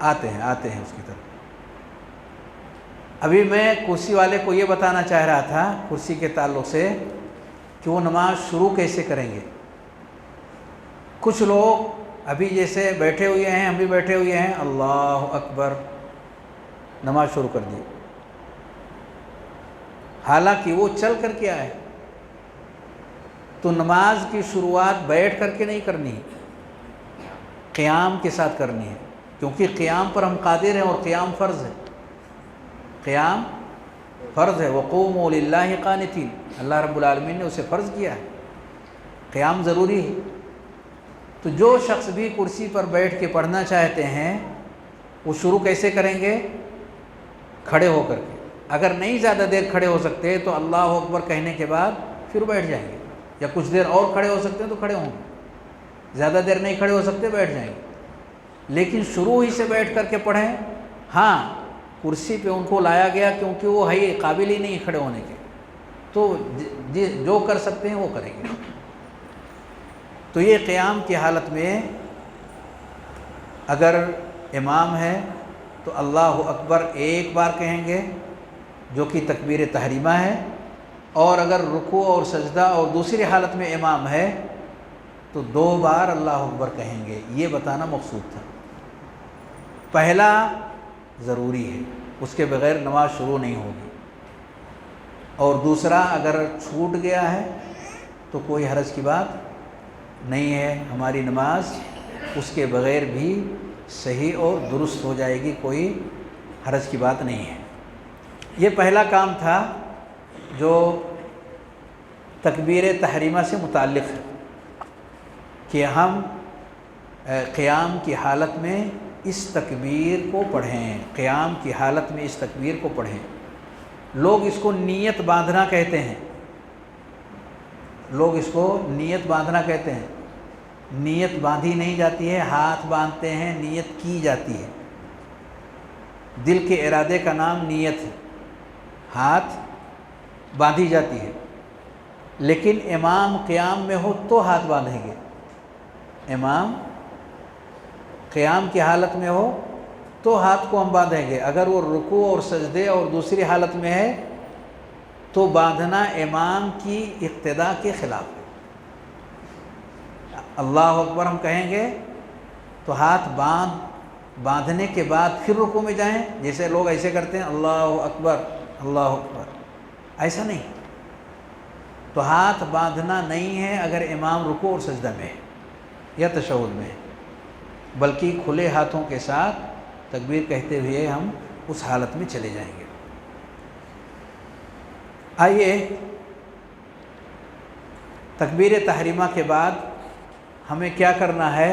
آتے ہیں اس کی طرف۔ ابھی میں کرسی والے کو یہ بتانا چاہ رہا تھا کرسی کے تعلق سے کہ وہ نماز شروع کیسے کریں گے۔ کچھ لوگ ابھی جیسے بیٹھے ہوئے ہیں، ہم بھی بیٹھے ہوئے ہیں، اللہ اکبر، نماز شروع کر دی، حالانکہ وہ چل کر کے آئے۔ تو نماز کی شروعات بیٹھ کر کے نہیں کرنی، قیام کے ساتھ کرنی ہے، کیونکہ قیام پر ہم قادر ہیں اور قیام فرض ہے، قیام فرض ہے، وقوموا للہ قانتین، اللہ رب العالمین نے اسے فرض کیا ہے، قیام ضروری ہے۔ تو جو شخص بھی کرسی پر بیٹھ کے پڑھنا چاہتے ہیں وہ شروع کیسے کریں گے؟ کھڑے ہو کر کے۔ اگر نہیں زیادہ دیر کھڑے ہو سکتے تو اللہ اکبر کہنے کے بعد پھر بیٹھ جائیں گے، یا کچھ دیر اور کھڑے ہو سکتے ہیں تو کھڑے ہوں گے، زیادہ دیر نہیں کھڑے ہو سکتے بیٹھ جائیں گے، لیکن شروع ہی سے بیٹھ کر کے پڑھیں۔ ہاں، کرسی پہ ان کو لایا گیا کیونکہ وہ ہے قابل ہی نہیں کھڑے ہونے کے، تو جو کر سکتے ہیں وہ کریں گے۔ تو یہ قیام کی حالت میں اگر امام ہے تو اللہ اکبر ایک بار کہیں گے جو کہ تکبیر تحریمہ ہے، اور اگر رکوع اور سجدہ اور دوسری حالت میں امام ہے تو 2 بار اللہ اکبر کہیں گے، یہ بتانا مقصود تھا۔ پہلا ضروری ہے، اس کے بغیر نماز شروع نہیں ہوگی، اور دوسرا اگر چھوٹ گیا ہے تو کوئی حرج کی بات نہیں ہے، ہماری نماز اس کے بغیر بھی صحیح اور درست ہو جائے گی، کوئی حرج کی بات نہیں ہے۔ یہ پہلا کام تھا جو تکبیر تحریمہ سے متعلق ہے کہ ہم قیام کی حالت میں اس تکبیر کو پڑھیں، قیام کی حالت میں اس تکبیر کو پڑھیں۔ لوگ اس کو نیت باندھنا کہتے ہیں، لوگ اس کو نیت باندھنا کہتے ہیں۔ نیت باندھی نہیں جاتی ہے، ہاتھ باندھتے ہیں، نیت کی جاتی ہے۔ دل کے ارادے کا نام نیت ہے، ہاتھ باندھی جاتی ہے، لیکن امام قیام میں ہو تو ہاتھ باندھیں گے، امام قیام کی حالت میں ہو تو ہاتھ کو ہم باندھیں گے۔ اگر وہ رکوع اور سجدے اور دوسری حالت میں ہے تو باندھنا امام کی اقتداء کے خلاف ہے۔ اللہ اکبر ہم کہیں گے تو ہاتھ باندھنے کے بعد پھر رکوع میں جائیں، جیسے لوگ ایسے کرتے ہیں اللہ اکبر اللہ اکبر، ایسا نہیں۔ تو ہاتھ باندھنا نہیں ہے اگر امام رکوع اور سجدہ میں ہے یا تشہد میں ہے، بلکہ کھلے ہاتھوں کے ساتھ تکبیر کہتے ہوئے ہم اس حالت میں چلے جائیں گے۔ آئیے تکبیر تحریمہ کے بعد ہمیں کیا کرنا ہے،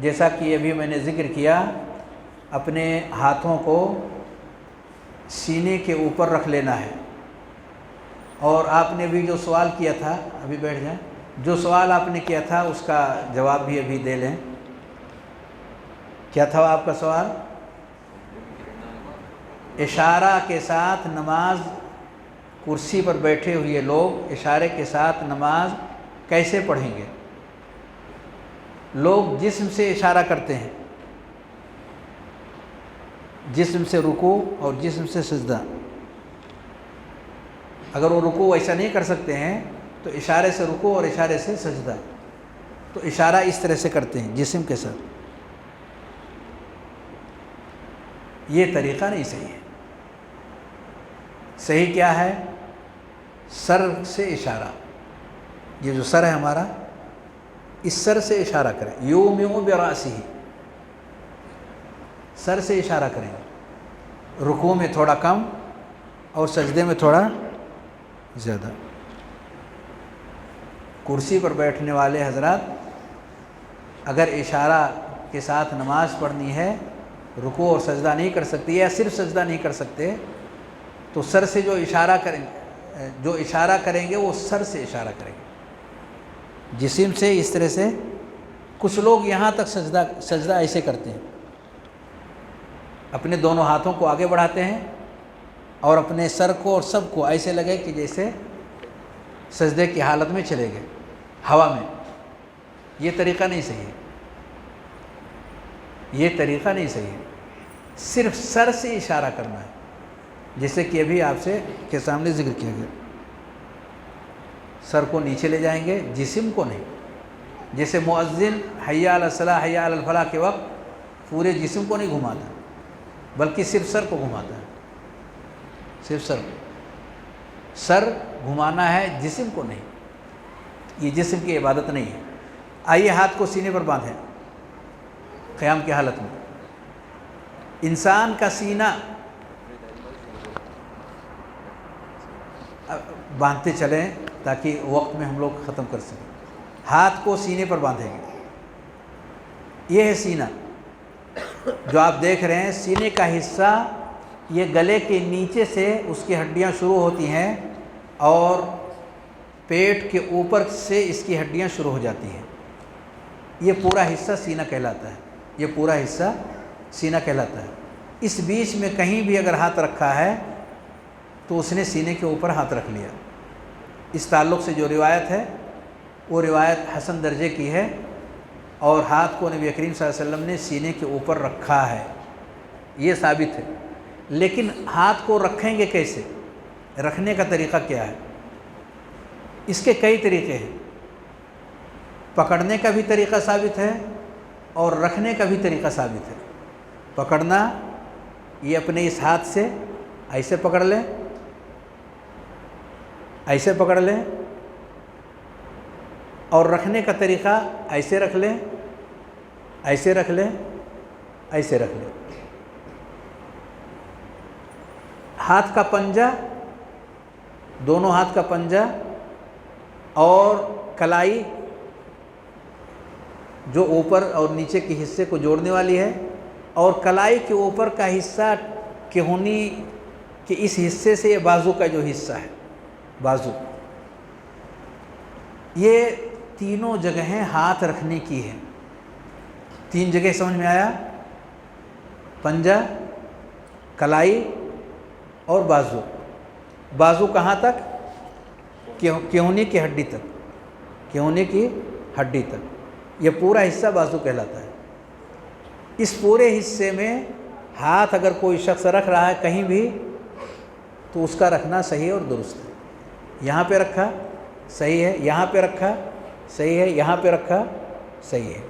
جیسا کہ ابھی میں نے ذکر کیا، اپنے ہاتھوں کو سینے کے اوپر رکھ لینا ہے۔ اور آپ نے بھی جو سوال کیا تھا، ابھی بیٹھ جائیں، جو سوال آپ نے کیا تھا اس کا جواب بھی ابھی دے لیں۔ کیا تھا آپ کا سوال؟ اشارہ کے ساتھ نماز، کرسی پر بیٹھے ہوئے لوگ اشارے کے ساتھ نماز کیسے پڑھیں گے؟ لوگ جسم سے اشارہ کرتے ہیں، جسم سے رکوع اور جسم سے سجدہ۔ اگر وہ رکوع ایسا نہیں کر سکتے ہیں تو اشارے سے رکوع اور اشارے سے سجدہ، تو اشارہ اس طرح سے کرتے ہیں جسم کے ساتھ، یہ طریقہ نہیں صحیح ہے۔ صحیح کیا ہے؟ سر سے اشارہ، یہ جو سر ہے ہمارا، اس سر سے اشارہ کریں، یومئ براسہ، سر سے اشارہ کریں، رکوع میں تھوڑا کم اور سجدے میں تھوڑا زیادہ۔ کرسی پر بیٹھنے والے حضرات اگر اشارہ کے ساتھ نماز پڑھنی ہے، رکوع اور سجدہ نہیں کر سکتی یا صرف سجدہ نہیں کر سکتے، تو سر سے جو اشارہ کریں گے وہ سر سے اشارہ کریں گے، جسم سے اس طرح سے۔ کچھ لوگ یہاں تک سجدہ ایسے کرتے ہیں، اپنے دونوں ہاتھوں کو آگے بڑھاتے ہیں اور اپنے سر کو اور سب کو ایسے لگے کہ جیسے سجدے کی حالت میں چلے گئے ہوا میں۔ یہ طریقہ نہیں صحیح ہے، یہ طریقہ نہیں صحیح ہے۔ صرف سر سے اشارہ کرنا ہے، جیسے کہ ابھی آپ کے سامنے ذکر کیا گیا۔ سر کو نیچے لے جائیں گے، جسم کو نہیں۔ جیسے مؤذن حی علی الصلاۃ حی علی الفلاح کے وقت پورے جسم کو نہیں گھماتا، بلکہ صرف سر کو گھماتا ہے، صرف سر گھمانا ہے، جسم کو نہیں۔ یہ جسم کی عبادت نہیں ہے۔ آئیے ہاتھ کو سینے پر باندھیں قیام کی حالت میں۔ انسان کا سینہ باندھتے چلیں تاکہ وقت میں ہم لوگ ختم کر سکیں۔ ہاتھ کو سینے پر باندھیں گے، یہ ہے سینہ جو آپ دیکھ رہے ہیں۔ سینے کا حصہ یہ گلے کے نیچے سے اس کی ہڈیاں شروع ہوتی ہیں اور پیٹ کے اوپر سے اس کی ہڈیاں شروع ہو جاتی ہیں۔ یہ پورا حصہ سینہ کہلاتا ہے، یہ پورا حصہ سینہ کہلاتا ہے۔ اس بیچ میں کہیں بھی اگر ہاتھ رکھا ہے تو اس نے سینے کے اوپر ہاتھ رکھ لیا۔ اس تعلق سے جو روایت ہے وہ روایت حسن درجے کی ہے، اور ہاتھ کو نبی کریم صلی اللہ علیہ وسلم نے سینے کے اوپر رکھا ہے، یہ ثابت ہے۔ لیکن ہاتھ کو رکھیں گے کیسے؟ رکھنے کا طریقہ کیا ہے؟ اس کے کئی طریقے ہیں۔ پکڑنے کا بھی طریقہ ثابت ہے اور رکھنے کا بھی طریقہ ثابت ہے۔ پکڑنا، یہ اپنے اس ہاتھ سے ایسے پکڑ لیں، ایسے پکڑ لیں، اور رکھنے کا طریقہ ایسے رکھ لیں، ایسے رکھ لیں، ایسے رکھ لیں۔ ہاتھ کا پنجہ، دونوں ہاتھ کا پنجہ اور کلائی جو اوپر اور نیچے کے حصے کو جوڑنے والی ہے، اور کلائی کے اوپر کا حصہ کہونی کے اس حصے سے یہ بازو کا جو حصہ ہے، بازو، یہ تینوں جگہیں ہاتھ رکھنے کی ہیں۔ تین جگہ سمجھ میں آیا؟ پنجہ، کلائی اور بازو۔ بازو کہاں تک؟ کہونے کی ہڈی تک، کہونے کی ہڈی تک، یہ پورا حصہ بازو کہلاتا ہے۔ اس پورے حصے میں ہاتھ اگر کوئی شخص رکھ رہا ہے کہیں بھی تو اس کا رکھنا صحیح اور درست ہے۔ یہاں پہ رکھا صحیح ہے، یہاں پہ رکھا صحیح ہے، یہاں پہ رکھا صحیح ہے۔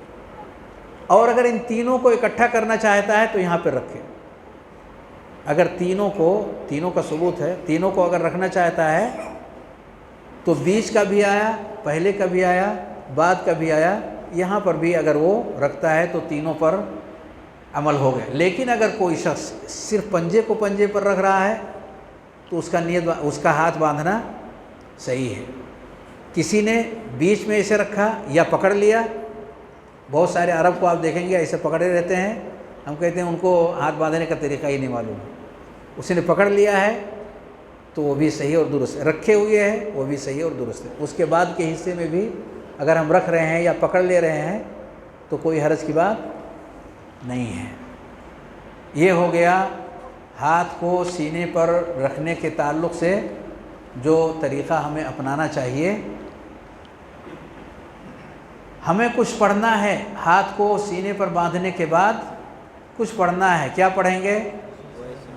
اور اگر ان تینوں کو اکٹھا کرنا چاہتا ہے تو یہاں پہ رکھے۔ اگر تینوں کا ثبوت ہے، تینوں کو اگر رکھنا چاہتا ہے تو بیچ کا بھی آیا، پہلے کا بھی آیا، بعد کا بھی آیا، یہاں پر بھی اگر وہ رکھتا ہے تو تینوں پر عمل ہو گیا۔ لیکن اگر کوئی شخص صرف پنجے کو پنجے پر رکھ رہا ہے تو اس کا ہاتھ باندھنا صحیح ہے۔ کسی نے بیچ میں ایسے رکھا یا پکڑ لیا، بہت سارے عرب کو آپ دیکھیں گے ایسے پکڑے رہتے ہیں، ہم کہتے ہیں ان کو ہاتھ باندھنے کا طریقہ ہی نہیں معلوم ہے۔ اس نے پکڑ لیا ہے تو وہ بھی صحیح اور درست ہے، رکھے ہوئے ہیں وہ بھی صحیح اور درست ہے۔ اس کے بعد کے حصے میں بھی اگر ہم رکھ رہے ہیں یا پکڑ لے رہے ہیں تو کوئی حرج کی بات نہیں ہے۔ یہ ہو گیا ہاتھ کو سینے پر رکھنے کے تعلق سے جو طریقہ ہمیں اپنانا چاہیے۔ ہمیں کچھ پڑھنا ہے، ہاتھ کو سینے پر باندھنے کے بعد کچھ پڑھنا ہے۔ کیا پڑھیں گے؟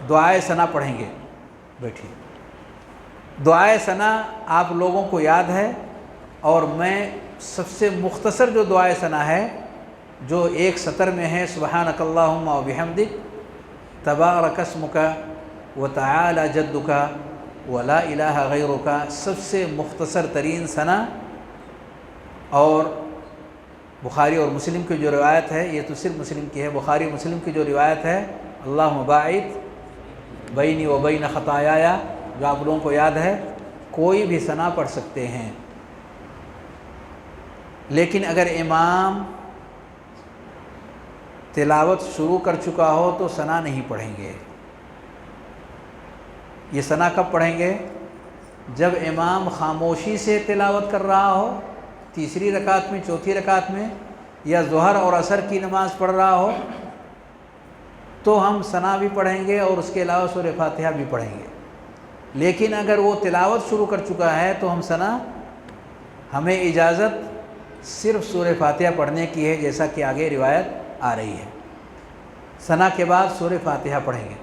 دعائے ثنا پڑھیں گے۔ بیٹھیے۔ دعائے ثنا آپ لوگوں کو یاد ہے، اور میں سب سے مختصر جو دعائے ثنا ہے جو ایک سطر میں ہے، سبحانک اللہم و بحمدک تبارک اسمک وتعالی جدک ولا الہ غیرک، سب سے مختصر ترین ثنا، اور بخاری اور مسلم کی جو روایت ہے، یہ تو صرف مسلم کی ہے، بخاری و مسلم کی جو روایت ہے، اللہم باعث بینی و بین خطایایا، جو آپ لوگوں کو یاد ہے، کوئی بھی ثنا پڑھ سکتے ہیں۔ لیکن اگر امام تلاوت شروع کر چکا ہو تو ثنا نہیں پڑھیں گے۔ یہ ثنا کب پڑھیں گے؟ جب امام خاموشی سے تلاوت کر رہا ہو، تیسری رکعت میں، چوتھی رکعت میں، یا ظہر اور عصر کی نماز پڑھ رہا ہو تو ہم ثنا بھی پڑھیں گے اور اس کے علاوہ سورہ فاتحہ بھی پڑھیں گے۔ لیکن اگر وہ تلاوت شروع کر چکا ہے تو ہم ثنا، ہمیں اجازت صرف سورہ فاتحہ پڑھنے کی ہے، جیسا کہ آگے روایت آ رہی ہے۔ ثنا کے بعد سورہ فاتحہ پڑھیں گے۔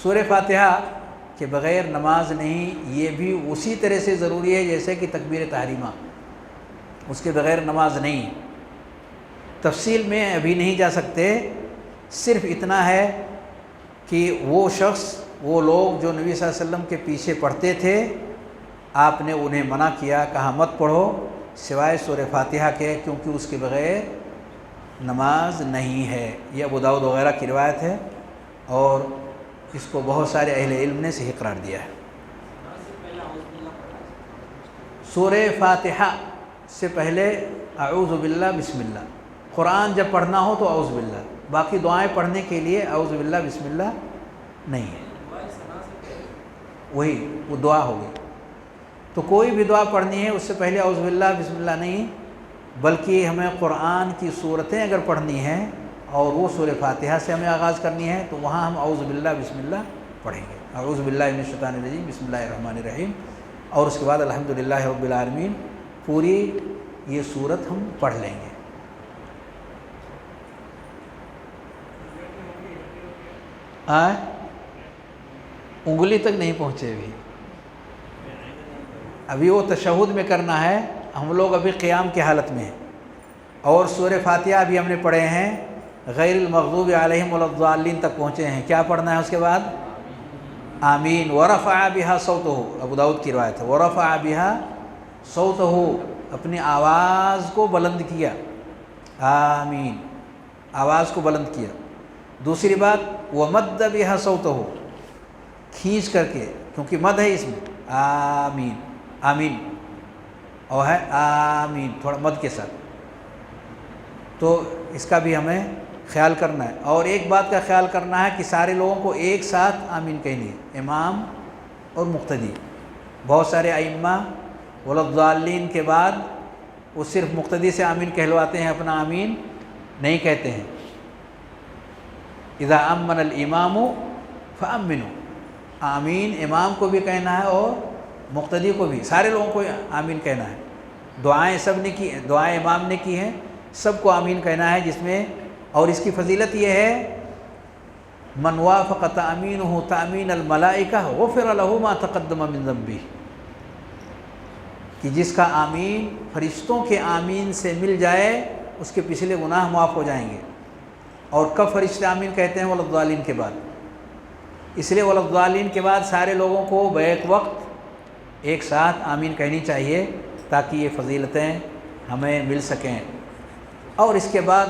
سورہ فاتحہ کے بغیر نماز نہیں، یہ بھی اسی طرح سے ضروری ہے جیسے کہ تکبیر تحریمہ، اس کے بغیر نماز نہیں۔ تفصیل میں ابھی نہیں جا سکتے، صرف اتنا ہے کہ وہ شخص، وہ لوگ جو نبی صلی اللہ علیہ وسلم کے پیچھے پڑھتے تھے، آپ نے انہیں منع کیا، کہا مت پڑھو سوائے سورہ فاتحہ کے، کیونکہ اس کے بغیر نماز نہیں ہے۔ یہ ابو داؤد وغیرہ کی روایت ہے اور اس کو بہت سارے اہل علم نے صحیح قرار دیا ہے۔ سورہ فاتحہ سے پہلے اعوذ باللہ بسم اللہ، قرآن جب پڑھنا ہو تو اعوذ باللہ، باقی دعائیں پڑھنے کے لیے اعوذ باللہ بسم اللہ نہیں ہے، وہی وہ دعا ہوگی۔ تو کوئی بھی دعا پڑھنی ہے اس سے پہلے اعوذ باللہ بسم اللہ نہیں، بلکہ ہمیں قرآن کی صورتیں اگر پڑھنی ہیں اور وہ سورہ فاتحہ سے ہمیں آغاز کرنی ہے تو وہاں ہم اعوذ باللہ بسم اللہ پڑھیں گے، اعوذ باللہ من الشیطان الرجیم بسم اللہ الرحمن الرحیم، اور اس کے بعد الحمدللہ رب العالمین، پوری یہ صورت ہم پڑھ لیں گے۔ انگلی تک نہیں پہنچے ابھی وہ تشہد میں کرنا ہے، ہم لوگ ابھی قیام کی حالت میں ہیں، اور سورہ فاتحہ ابھی ہم نے پڑھے ہیں غیر المغضوب علیہم ولا الضالین تک پہنچے ہیں۔ کیا پڑھنا ہے اس کے بعد؟ آمین۔ ورفع بها صوتہ، ابو داؤد کی روایت ہے، ورفع بها صوتہ، اپنی آواز کو بلند کیا، آمین، آواز کو بلند کیا۔ دوسری بات ومد بها صوتہ، کھینچ کر کے، کیونکہ مد ہے اس میں، آمین، آمین، اور ہے آمین تھوڑا مد کے ساتھ، تو اس کا بھی ہمیں خیال کرنا ہے۔ اور ایک بات کا خیال کرنا ہے کہ سارے لوگوں کو ایک ساتھ آمین کہنی ہے، امام اور مقتدی۔ بہت سارے ائمہ ولا الضالین کے بعد وہ صرف مقتدی سے آمین کہلواتے ہیں، اپنا آمین نہیں کہتے ہیں۔ اذا امن الامام فامنوا، آمین امام کو بھی کہنا ہے اور مقتدی کو بھی، سارے لوگوں کو آمین کہنا ہے۔ دعائیں سب نے کی، دعائیں امام نے کی ہیں، سب کو آمین کہنا ہے، جس میں، اور اس کی فضیلت یہ ہے من وافق تأمینہ تأمین الملائکہ غفر لہ ما تقدم من ذنبہ، کہ جس کا آمین فرشتوں کے آمین سے مل جائے اس کے پچھلے گناہ معاف ہو جائیں گے۔ اور کب فرشتے آمین کہتے ہیں؟ وللضالین کے بعد، اس لیے وللضالین کے بعد سارے لوگوں کو بیک وقت ایک ساتھ آمین کہنی چاہیے تاکہ یہ فضیلتیں ہمیں مل سکیں۔ اور اس کے بعد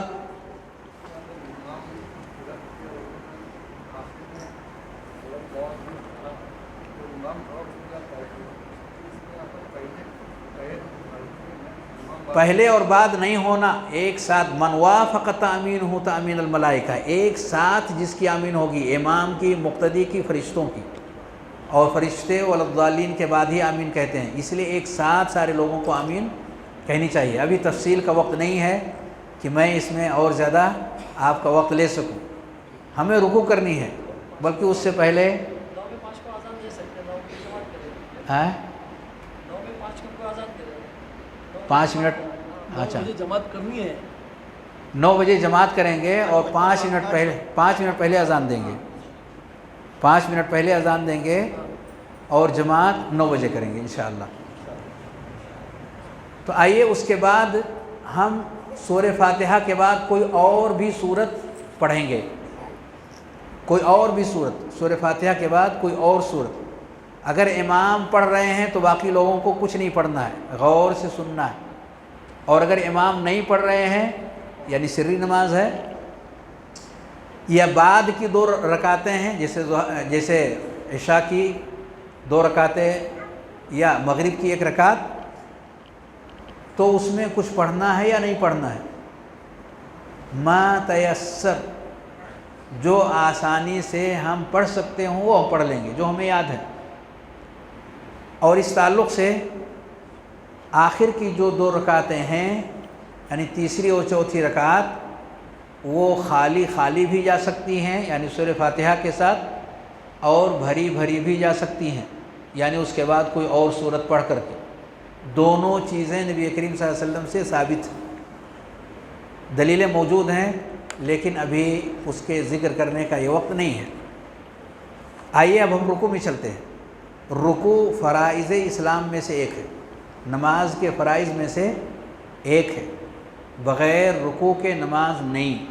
پہلے اور بعد نہیں ہونا، ایک ساتھ، من وافق تأمینہ تأمین الملائکہ، ایک ساتھ جس کی آمین ہوگی، امام کی، مقتدی کی، فرشتوں کی، اور فرشتے والضالین کے بعد ہی آمین کہتے ہیں، اس لیے ایک ساتھ سارے لوگوں کو آمین کہنی چاہیے۔ ابھی تفصیل کا وقت نہیں ہے کہ میں اس میں اور زیادہ آپ کا وقت لے سکوں، ہمیں رکوع کرنی ہے، بلکہ اس سے پہلے 5 منٹ، اچھا 9 بجے جماعت کریں گے اور 5 منٹ پہلے اذان دیں گے، 5 منٹ پہلے اذان دیں گے اور جماعت 9 بجے کریں گے انشاءاللہ۔ تو آئیے اس کے بعد ہم سورہ فاتحہ کے بعد کوئی اور بھی سورت پڑھیں گے، کوئی اور بھی سورت، سورہ فاتحہ کے بعد کوئی اور سورت۔ اگر امام پڑھ رہے ہیں تو باقی لوگوں کو کچھ نہیں پڑھنا ہے، غور سے سننا ہے، اور اگر امام نہیں پڑھ رہے ہیں یعنی سری نماز ہے یا بعد کی 2 رکعتیں ہیں، جیسے عشاء کی 2 رکعتیں یا مغرب کی 1 رکعت، تو اس میں کچھ پڑھنا ہے یا نہیں پڑھنا ہے؟ ما تیسر، جو آسانی سے ہم پڑھ سکتے ہوں وہ ہم پڑھ لیں گے، جو ہمیں یاد ہے۔ اور اس تعلق سے آخر کی جو 2 رکعتیں ہیں، یعنی تیسری اور چوتھی رکعت، وہ خالی بھی جا سکتی ہیں یعنی سورہ فاتحہ کے ساتھ، اور بھری بھی جا سکتی ہیں یعنی اس کے بعد کوئی اور سورت پڑھ کر کے۔ دونوں چیزیں نبی کریم صلی اللہ علیہ وسلم سے ثابت ہیں، دلیلیں موجود ہیں، لیکن ابھی اس کے ذکر کرنے کا یہ وقت نہیں ہے۔ آئیے اب ہم رکوع میں چلتے ہیں۔ رکوع فرائض اسلام میں سے ایک ہے، نماز کے فرائض میں سے ایک ہے، بغیر رکوع کے نماز نہیں۔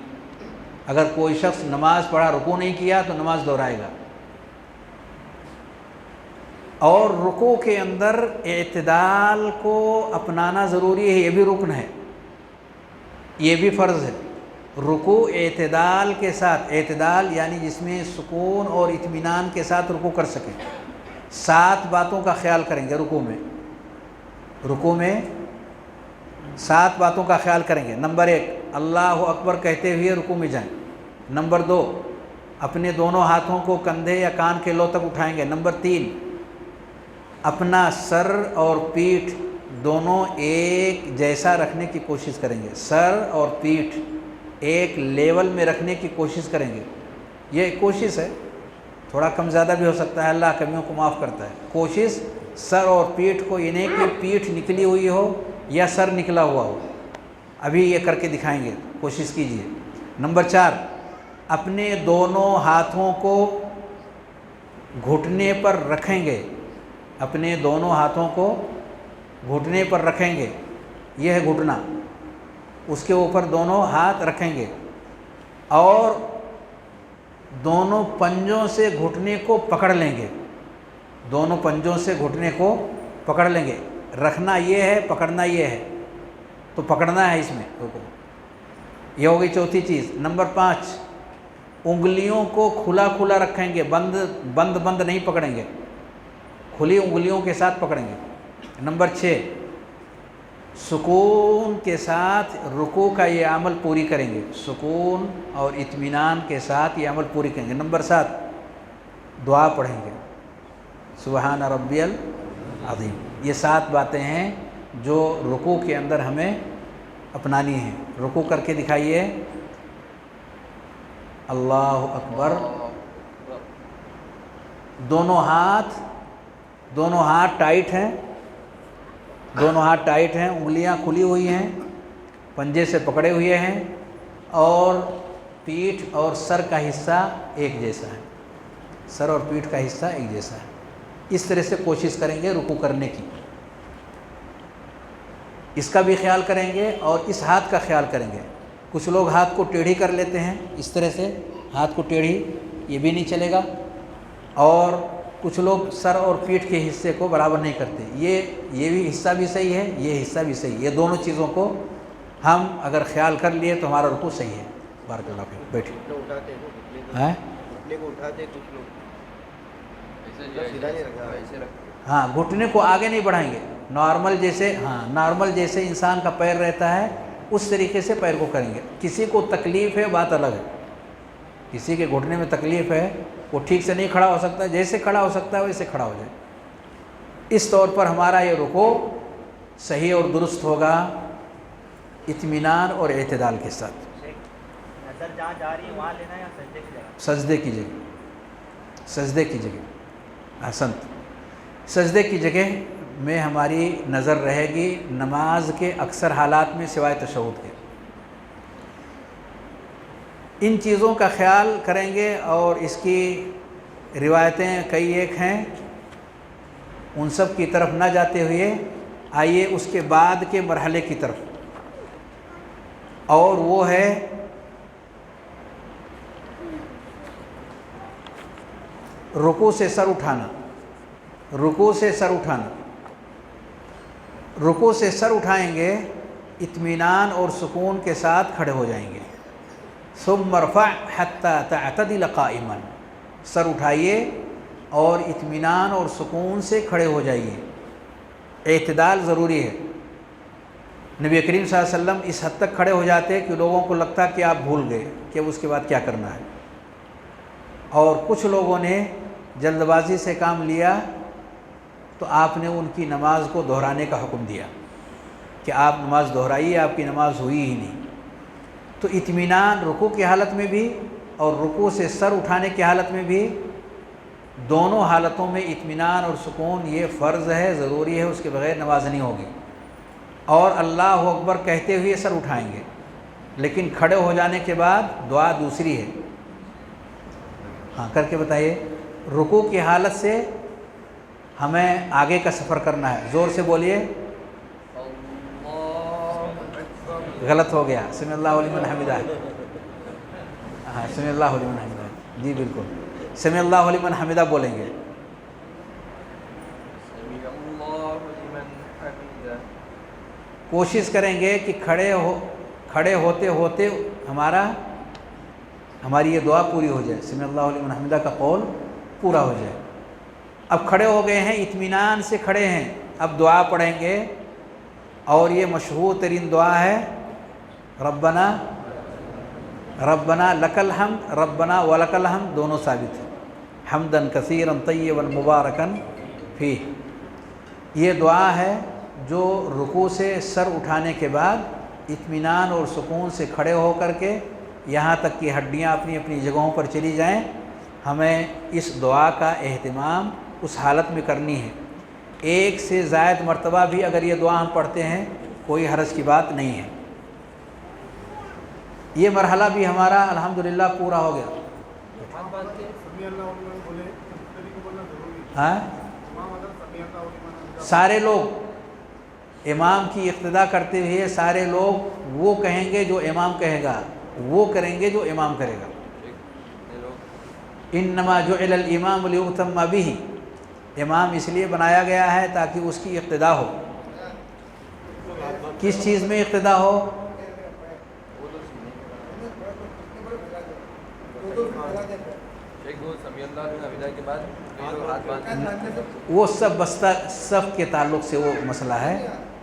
اگر کوئی شخص نماز پڑھا رکوع نہیں کیا تو نماز دہرائے گا۔ اور رکوع کے اندر اعتدال کو اپنانا ضروری ہے، یہ بھی رکن ہے، یہ بھی فرض ہے۔ رکوع اعتدال کے ساتھ، اعتدال یعنی جس میں سکون اور اطمینان کے ساتھ رکوع کر سکیں۔ 7 باتوں کا خیال کریں گے رکوع میں 7 باتوں کا خیال کریں گے۔ نمبر 1، اللہ اکبر کہتے ہوئے رکوع میں جائیں۔ نمبر 2، اپنے دونوں ہاتھوں کو کندھے یا کان کے لو تک اٹھائیں گے۔ نمبر 3، اپنا سر اور پیٹھ دونوں ایک جیسا رکھنے کی کوشش کریں گے، سر اور پیٹھ ایک لیول میں رکھنے کی کوشش کریں گے۔ یہ ایک کوشش ہے، تھوڑا کم زیادہ بھی ہو سکتا ہے، اللہ کمیوں کو معاف کرتا ہے۔ کوشش سر اور پیٹھ کو، یہ نہیں کہ پیٹھ نکلی ہوئی ہو یا سر نکلا ہوا ہو۔ ابھی یہ کر کے دکھائیں گے، کوشش کیجئے۔ نمبر 4، اپنے دونوں ہاتھوں کو گھٹنے پر رکھیں گے، اپنے دونوں ہاتھوں کو گھٹنے پر رکھیں گے، یہ ہے گھٹنا، اس کے اوپر دونوں ہاتھ رکھیں گے، اور دونوں پنجوں سے گھٹنے کو پکڑ لیں گے، دونوں پنجوں سے گھٹنے کو پکڑ لیں گے۔ رکھنا یہ ہے، پکڑنا یہ ہے، تو پکڑنا ہے اس میں رکو۔ یہ ہوگی چوتھی چیز۔ نمبر 5، انگلیوں کو کھلا رکھیں گے، بند نہیں پکڑیں گے، کھلی انگلیوں کے ساتھ پکڑیں گے۔ نمبر 6، سکون کے ساتھ رکوع کا یہ عمل پوری کریں گے، سکون اور اطمینان کے ساتھ یہ عمل پوری کریں گے۔ نمبر 7، دعا پڑھیں گے، سبحان ربی العظیم۔ یہ 7 باتیں ہیں جو رکوع کے اندر ہمیں اپنانی ہیں۔ رکوع کر کے دکھائیے، اللہ اکبر۔ دونوں ہاتھ ٹائٹ ہیں، انگلیاں کھلی ہوئی ہیں، پنجے سے پکڑے ہوئے ہیں، اور پیٹھ اور سر کا حصہ ایک جیسا ہے، سر اور پیٹھ کا حصہ ایک جیسا ہے۔ اس طرح سے کوشش کریں گے رکوع کرنے کی، اس کا بھی خیال کریں گے اور اس ہاتھ کا خیال کریں گے۔ کچھ لوگ ہاتھ کو ٹیڑھی کر لیتے ہیں، اس طرح سے ہاتھ کو ٹیڑھی، یہ بھی نہیں چلے گا، اور کچھ لوگ سر اور پیٹھ کے حصے کو برابر نہیں کرتے، یہ بھی حصہ بھی صحیح ہے، یہ حصہ بھی صحیح ہے۔ یہ دونوں چیزوں کو ہم اگر خیال کر لیے تو ہمارا رکوع صحیح ہے۔ بارک اللہ فیک، بیٹھیے۔ ہاں، گھٹنے کو آگے نہیں بڑھائیں گے، نارمل جیسے انسان کا پیر رہتا ہے اس طریقے سے پیر کو کریں گے۔ کسی کو تکلیف ہے، بات الگ ہے، کسی کے گھٹنے میں تکلیف ہے، وہ ٹھیک سے نہیں کھڑا ہو سکتا، جیسے کھڑا ہو سکتا ہے ویسے کھڑا ہو جائے۔ اس طور پر ہمارا یہ رکوع صحیح اور درست ہوگا، اطمینان اور اعتدال کے ساتھ۔ نظر جہاں جا رہی ہے وہاں لینا یا سجدے کی جگہ؟ سجدے کی جگہ، احسنت، سجدے کی جگہ میں ہماری نظر رہے گی نماز کے اکثر حالات میں سوائے تشہد کے۔ ان چیزوں کا خیال کریں گے، اور اس کی روایتیں کئی ایک ہیں، ان سب کی طرف نہ جاتے ہوئے آئیے اس کے بعد کے مرحلے کی طرف، اور وہ ہے رکوع سے سر اٹھانا۔ رکوع سے سر اٹھائیں گے، اطمینان اور سکون کے ساتھ کھڑے ہو جائیں گے۔ ثم ارفع حتى تعتدل قائما، سر اٹھائیے اور اطمینان اور سکون سے کھڑے ہو جائیے۔ اعتدال ضروری ہے، نبی کریم صلی اللہ علیہ وسلم اس حد تک کھڑے ہو جاتے کہ لوگوں کو لگتا کہ آپ بھول گئے کہ اس کے بعد کیا کرنا ہے، اور کچھ لوگوں نے جلد بازی سے کام لیا تو آپ نے ان کی نماز کو دہرانے کا حکم دیا کہ آپ نماز دہرائیے، آپ کی نماز ہوئی ہی نہیں۔ تو اطمینان رکوع کی حالت میں بھی اور رکوع سے سر اٹھانے کی حالت میں بھی، دونوں حالتوں میں اطمینان اور سکون یہ فرض ہے، ضروری ہے، اس کے بغیر نماز نہیں ہوگی۔ اور اللہ اکبر کہتے ہوئے سر اٹھائیں گے، لیکن کھڑے ہو جانے کے بعد دعا دوسری ہے۔ ہاں کر کے بتائیے۔ رکوع کی حالت سے ہمیں آگے کا سفر کرنا ہے، زور سے بولیے۔ غلط ہو گیا، سمع اللہ لمن حمدہ۔ ہاں سمع اللہ لمن حمدہ، جی بالکل، سمع اللہ لمن حمدہ بولیں گے۔ کوشش کریں گے کہ کھڑے ہوتے ہوتے ہماری یہ دعا پوری ہو جائے، سمع اللہ لمن حمدہ کا قول پورا ہو جائے۔ اب کھڑے ہو گئے ہیں، اطمینان سے کھڑے ہیں، اب دعا پڑھیں گے، اور یہ مشہور ترین دعا ہے، ربنا ربنا لک الحمد، ربنا ولک الحمد، دونوں ثابت ہیں، حمدن کثیرا طیبا مبارکا فیہ۔ یہ دعا ہے جو رکوع سے سر اٹھانے کے بعد اطمینان اور سکون سے کھڑے ہو کر کے یہاں تک کہ ہڈیاں اپنی اپنی جگہوں پر چلی جائیں، ہمیں اس دعا کا اہتمام اس حالت میں کرنی ہے۔ ایک سے زائد مرتبہ بھی اگر یہ دعا ہم پڑھتے ہیں کوئی حرج کی بات نہیں ہے۔ یہ مرحلہ بھی ہمارا الحمدللہ پورا ہو گیا۔ ہاں سارے لوگ امام کی اقتداء کرتے ہوئے سارے لوگ وہ کہیں گے جو امام کہے گا، وہ کریں گے جو امام کرے گا۔ انما جعل الامام لیؤتم بہ، امام اس لیے بنایا گیا ہے تاکہ اس کی اقتداء ہو۔ کس چیز میں اقتداء ہو؟ وہ سب بستہ صف کے تعلق سے وہ مسئلہ ہے،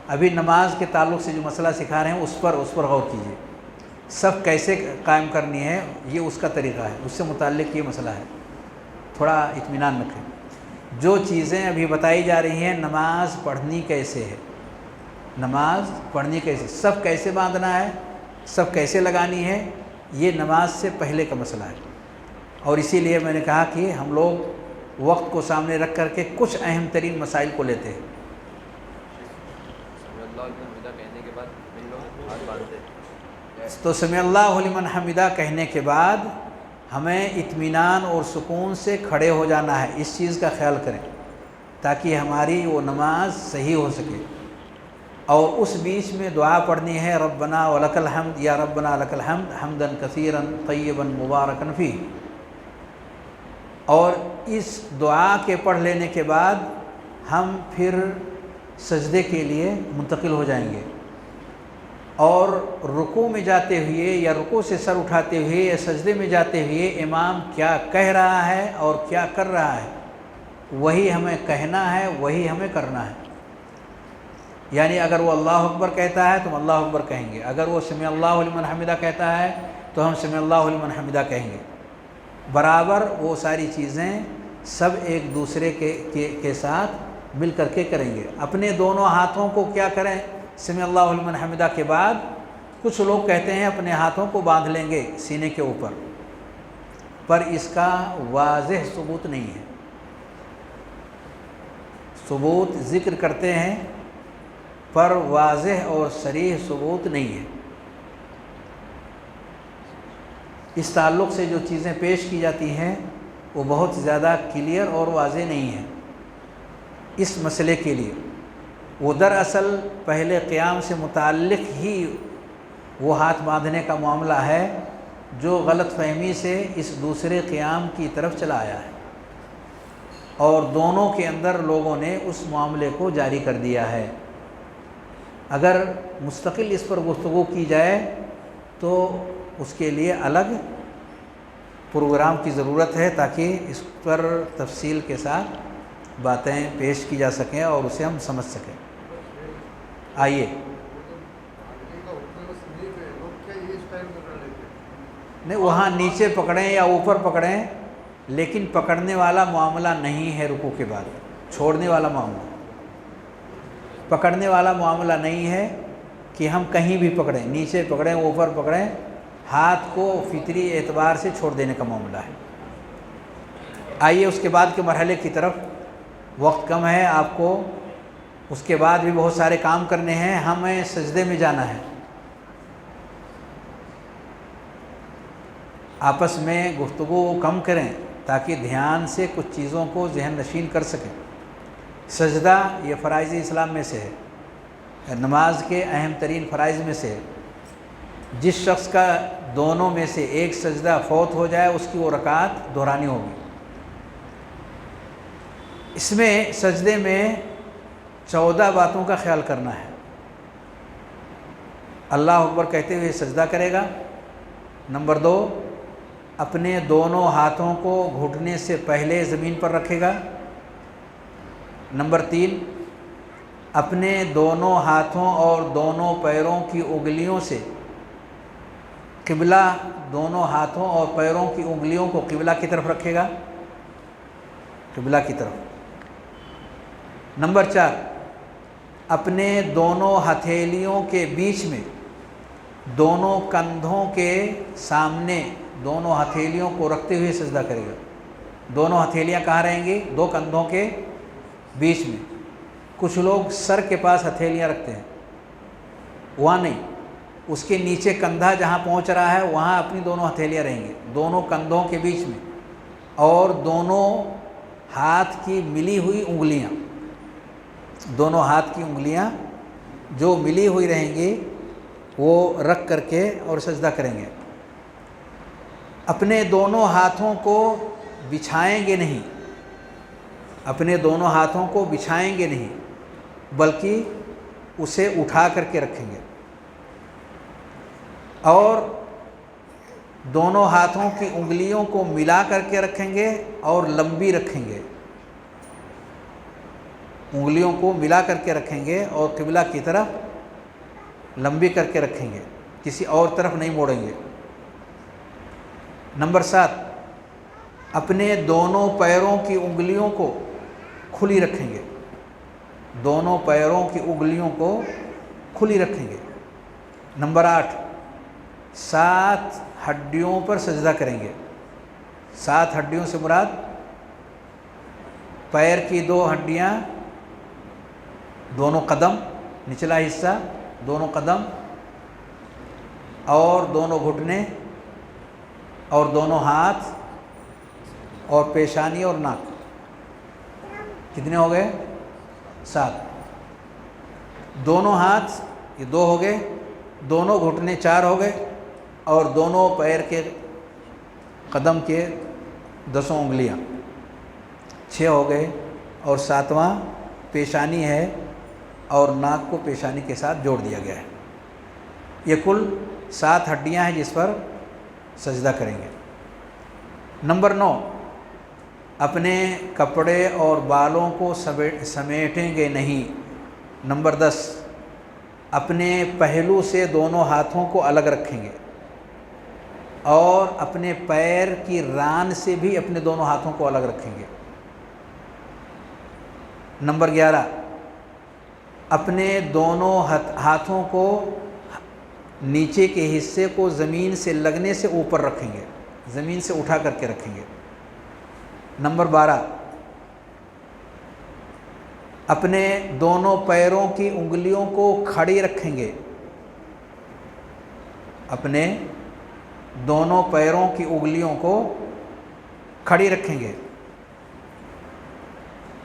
ابھی نماز کے تعلق سے جو مسئلہ سکھا رہے ہیں اس پر غور کیجیے۔ صف کیسے قائم کرنی ہے یہ اس کا طریقہ ہے، اس سے متعلق یہ مسئلہ ہے، تھوڑا اطمینان رکھیں۔ جو چیزیں ابھی بتائی جا رہی ہیں، نماز پڑھنی کیسے ہے، نماز پڑھنی کیسے، صف کیسے باندھنا ہے، صف کیسے لگانی ہے، یہ نماز سے پہلے کا مسئلہ ہے۔ اور اسی لیے میں نے کہا کہ ہم لوگ وقت کو سامنے رکھ کر کے کچھ اہم ترین مسائل کو لیتے ہیں۔ تو سمع اللہ لمن حمدہ کہنے کے بعد ہمیں اطمینان اور سکون سے کھڑے ہو جانا ہے، اس چیز کا خیال کریں تاکہ ہماری وہ نماز صحیح ہو سکے۔ اور اس بیچ میں دعا پڑھنی ہے، ربنا ولک الحمد، یا ربنا لک الحمد حمدا کثیرا طیبا مبارکا فیہ۔ اور اس دعا کے پڑھ لینے کے بعد ہم پھر سجدے کے لیے منتقل ہو جائیں گے، اور رکوع میں جاتے ہوئے یا رکوع سے سر اٹھاتے ہوئے یا سجدے میں جاتے ہوئے امام کیا کہہ رہا ہے اور کیا کر رہا ہے وہی ہمیں کہنا ہے، وہی ہمیں کرنا ہے۔ یعنی اگر وہ اللہ اکبر کہتا ہے تو ہم اللہ اکبر کہیں گے، اگر وہ سمع اللہ لمن حمدہ کہتا ہے تو ہم سمع اللہ لمن حمدہ کہیں گے، برابر وہ ساری چیزیں سب ایک دوسرے کے ساتھ مل کر کے کریں گے۔ اپنے دونوں ہاتھوں کو کیا کریں؟ سمع اللہ لمن حمدہ کے بعد کچھ لوگ کہتے ہیں اپنے ہاتھوں کو باندھ لیں گے سینے کے اوپر، پر اس کا واضح ثبوت نہیں ہے۔ ثبوت ذکر کرتے ہیں پر واضح اور صریح ثبوت نہیں ہے۔ اس تعلق سے جو چیزیں پیش کی جاتی ہیں وہ بہت زیادہ کلیئر اور واضح نہیں ہیں اس مسئلے کے لیے۔ وہ دراصل پہلے قیام سے متعلق ہی وہ ہاتھ باندھنے کا معاملہ ہے جو غلط فہمی سے اس دوسرے قیام کی طرف چلا آیا ہے، اور دونوں کے اندر لوگوں نے اس معاملے کو جاری کر دیا ہے۔ اگر مستقل اس پر گفتگو کی جائے تو اس کے لیے الگ پروگرام کی ضرورت ہے تاکہ اس پر تفصیل کے ساتھ باتیں پیش کی جا سکیں اور اسے ہم سمجھ سکیں۔ آئیے نہیں وہاں نیچے پکڑیں یا اوپر پکڑیں، لیکن پکڑنے والا معاملہ نہیں ہے رکوع کے بعد، چھوڑنے والا معاملہ، پکڑنے والا معاملہ نہیں ہے کہ ہم کہیں بھی پکڑیں، نیچے پکڑیں اوپر پکڑیں، ہاتھ کو فطری اعتبار سے چھوڑ دینے کا معاملہ ہے۔ آئیے اس کے بعد کے مرحلے کی طرف، وقت کم ہے آپ کو، اس کے بعد بھی بہت سارے کام کرنے ہیں، ہمیں سجدے میں جانا ہے۔ آپس میں گفتگو کم کریں تاکہ دھیان سے کچھ چیزوں کو ذہن نشین کر سکیں۔ سجدہ یہ فرائض اسلام میں سے ہے، نماز کے اہم ترین فرائض میں سے ہے۔ جس شخص کا دونوں میں سے ایک سجدہ فوت ہو جائے اس کی وہ رکعت دہرانی ہوگی۔ اس میں سجدے میں 14 باتوں کا خیال کرنا ہے۔ اللہ اکبر کہتے ہوئے سجدہ کرے گا۔ نمبر 2، اپنے دونوں ہاتھوں کو گھٹنے سے پہلے زمین پر رکھے گا۔ نمبر 3، اپنے دونوں ہاتھوں اور دونوں پیروں کی انگلیوں سے قبلہ، دونوں ہاتھوں اور پیروں کی انگلیوں کو قبلہ کی طرف رکھے گا، قبلہ کی طرف۔ نمبر 4، اپنے دونوں ہتھیلیوں کے بیچ میں دونوں کندھوں کے سامنے دونوں ہتھیلیوں کو رکھتے ہوئے سجدہ کرے گا۔ دونوں ہتھیلیاں کہاں رہیں گی؟ دو کندھوں کے بیچ میں۔ کچھ لوگ سر کے پاس ہتھیلیاں رکھتے ہیں، وہاں نہیں، اس کے نیچے کندھا جہاں پہنچ رہا ہے وہاں اپنی دونوں ہتھیلیاں رہیں گی، دونوں کندھوں کے بیچ میں، اور دونوں ہاتھ کی ملی ہوئی انگلیاں، دونوں ہاتھ کی انگلیاں جو ملی ہوئی رہیں گی وہ رکھ کر کے اور سجدہ کریں گے۔ اپنے دونوں ہاتھوں کو بچھائیں گے نہیں، اپنے دونوں ہاتھوں کو بچھائیں گے نہیں، بلکہ اسے اٹھا کر کے رکھیں گے، اور دونوں ہاتھوں کی انگلیوں کو ملا کر کے رکھیں گے اور لمبی رکھیں گے، انگلیوں کو ملا کر کے رکھیں گے اور قبلہ کی طرف لمبی کر کے رکھیں گے، کسی اور طرف نہیں موڑیں گے۔ نمبر 7، اپنے دونوں پیروں کی انگلیوں کو کھلی رکھیں گے، دونوں پیروں کی انگلیوں کو کھلی رکھیں گے۔ نمبر 8، 7 ہڈیوں پر سجدہ کریں گے۔ 7 ہڈیوں سے مراد پیر کی 2 ہڈیاں، دونوں قدم، نچلا حصہ، دونوں قدم، اور دونوں گھٹنے، اور دونوں ہاتھ، اور پیشانی اور ناک۔ کتنے ہو گئے؟ 7۔ دونوں ہاتھ یہ 2 ہو گئے، دونوں گھٹنے 4 ہو گئے، اور دونوں پیر کے قدم کے 10 انگلیاں 6 ہو گئے، اور 7واں پیشانی ہے اور ناک کو پیشانی کے ساتھ جوڑ دیا گیا ہے۔ یہ کل 7 ہڈیاں ہیں جس پر سجدہ کریں گے۔ نمبر 9، اپنے کپڑے اور بالوں کو سمیٹیں گے نہیں۔ نمبر 10، اپنے پہلو سے دونوں ہاتھوں کو الگ رکھیں گے، اور اپنے پیر کی ران سے بھی اپنے دونوں ہاتھوں کو الگ رکھیں گے۔ نمبر 11، اپنے دونوں ہاتھوں کو نیچے کے حصے کو زمین سے لگنے سے اوپر رکھیں گے، زمین سے اٹھا کر کے رکھیں گے۔ نمبر 12، اپنے دونوں پیروں کی انگلیوں کو کھڑی رکھیں گے، اپنے دونوں پیروں کی انگلیوں کو کھڑی رکھیں گے۔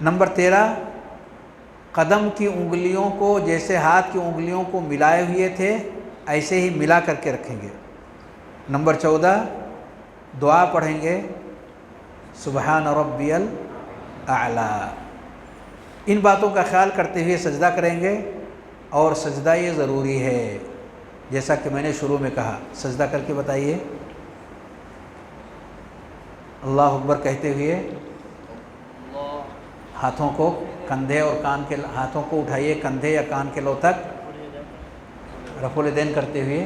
نمبر 13، قدم کی انگلیوں کو جیسے ہاتھ کی انگلیوں کو ملائے ہوئے تھے ایسے ہی ملا کر کے رکھیں گے۔ نمبر 14، دعا پڑھیں گے، سبحان ربی الاعلیٰ۔ ان باتوں کا خیال کرتے ہوئے سجدہ کریں گے، اور سجدہ یہ ضروری ہے، جیسا کہ میں نے شروع میں کہا۔ سجدہ کر کے بتائیے، اللہ اکبر کہتے ہوئے ہاتھوں کو کندھے اور کان کے ہاتھوں کو اٹھائیے کندھے یا کان کے لو تک، رفع الیدین کرتے ہوئے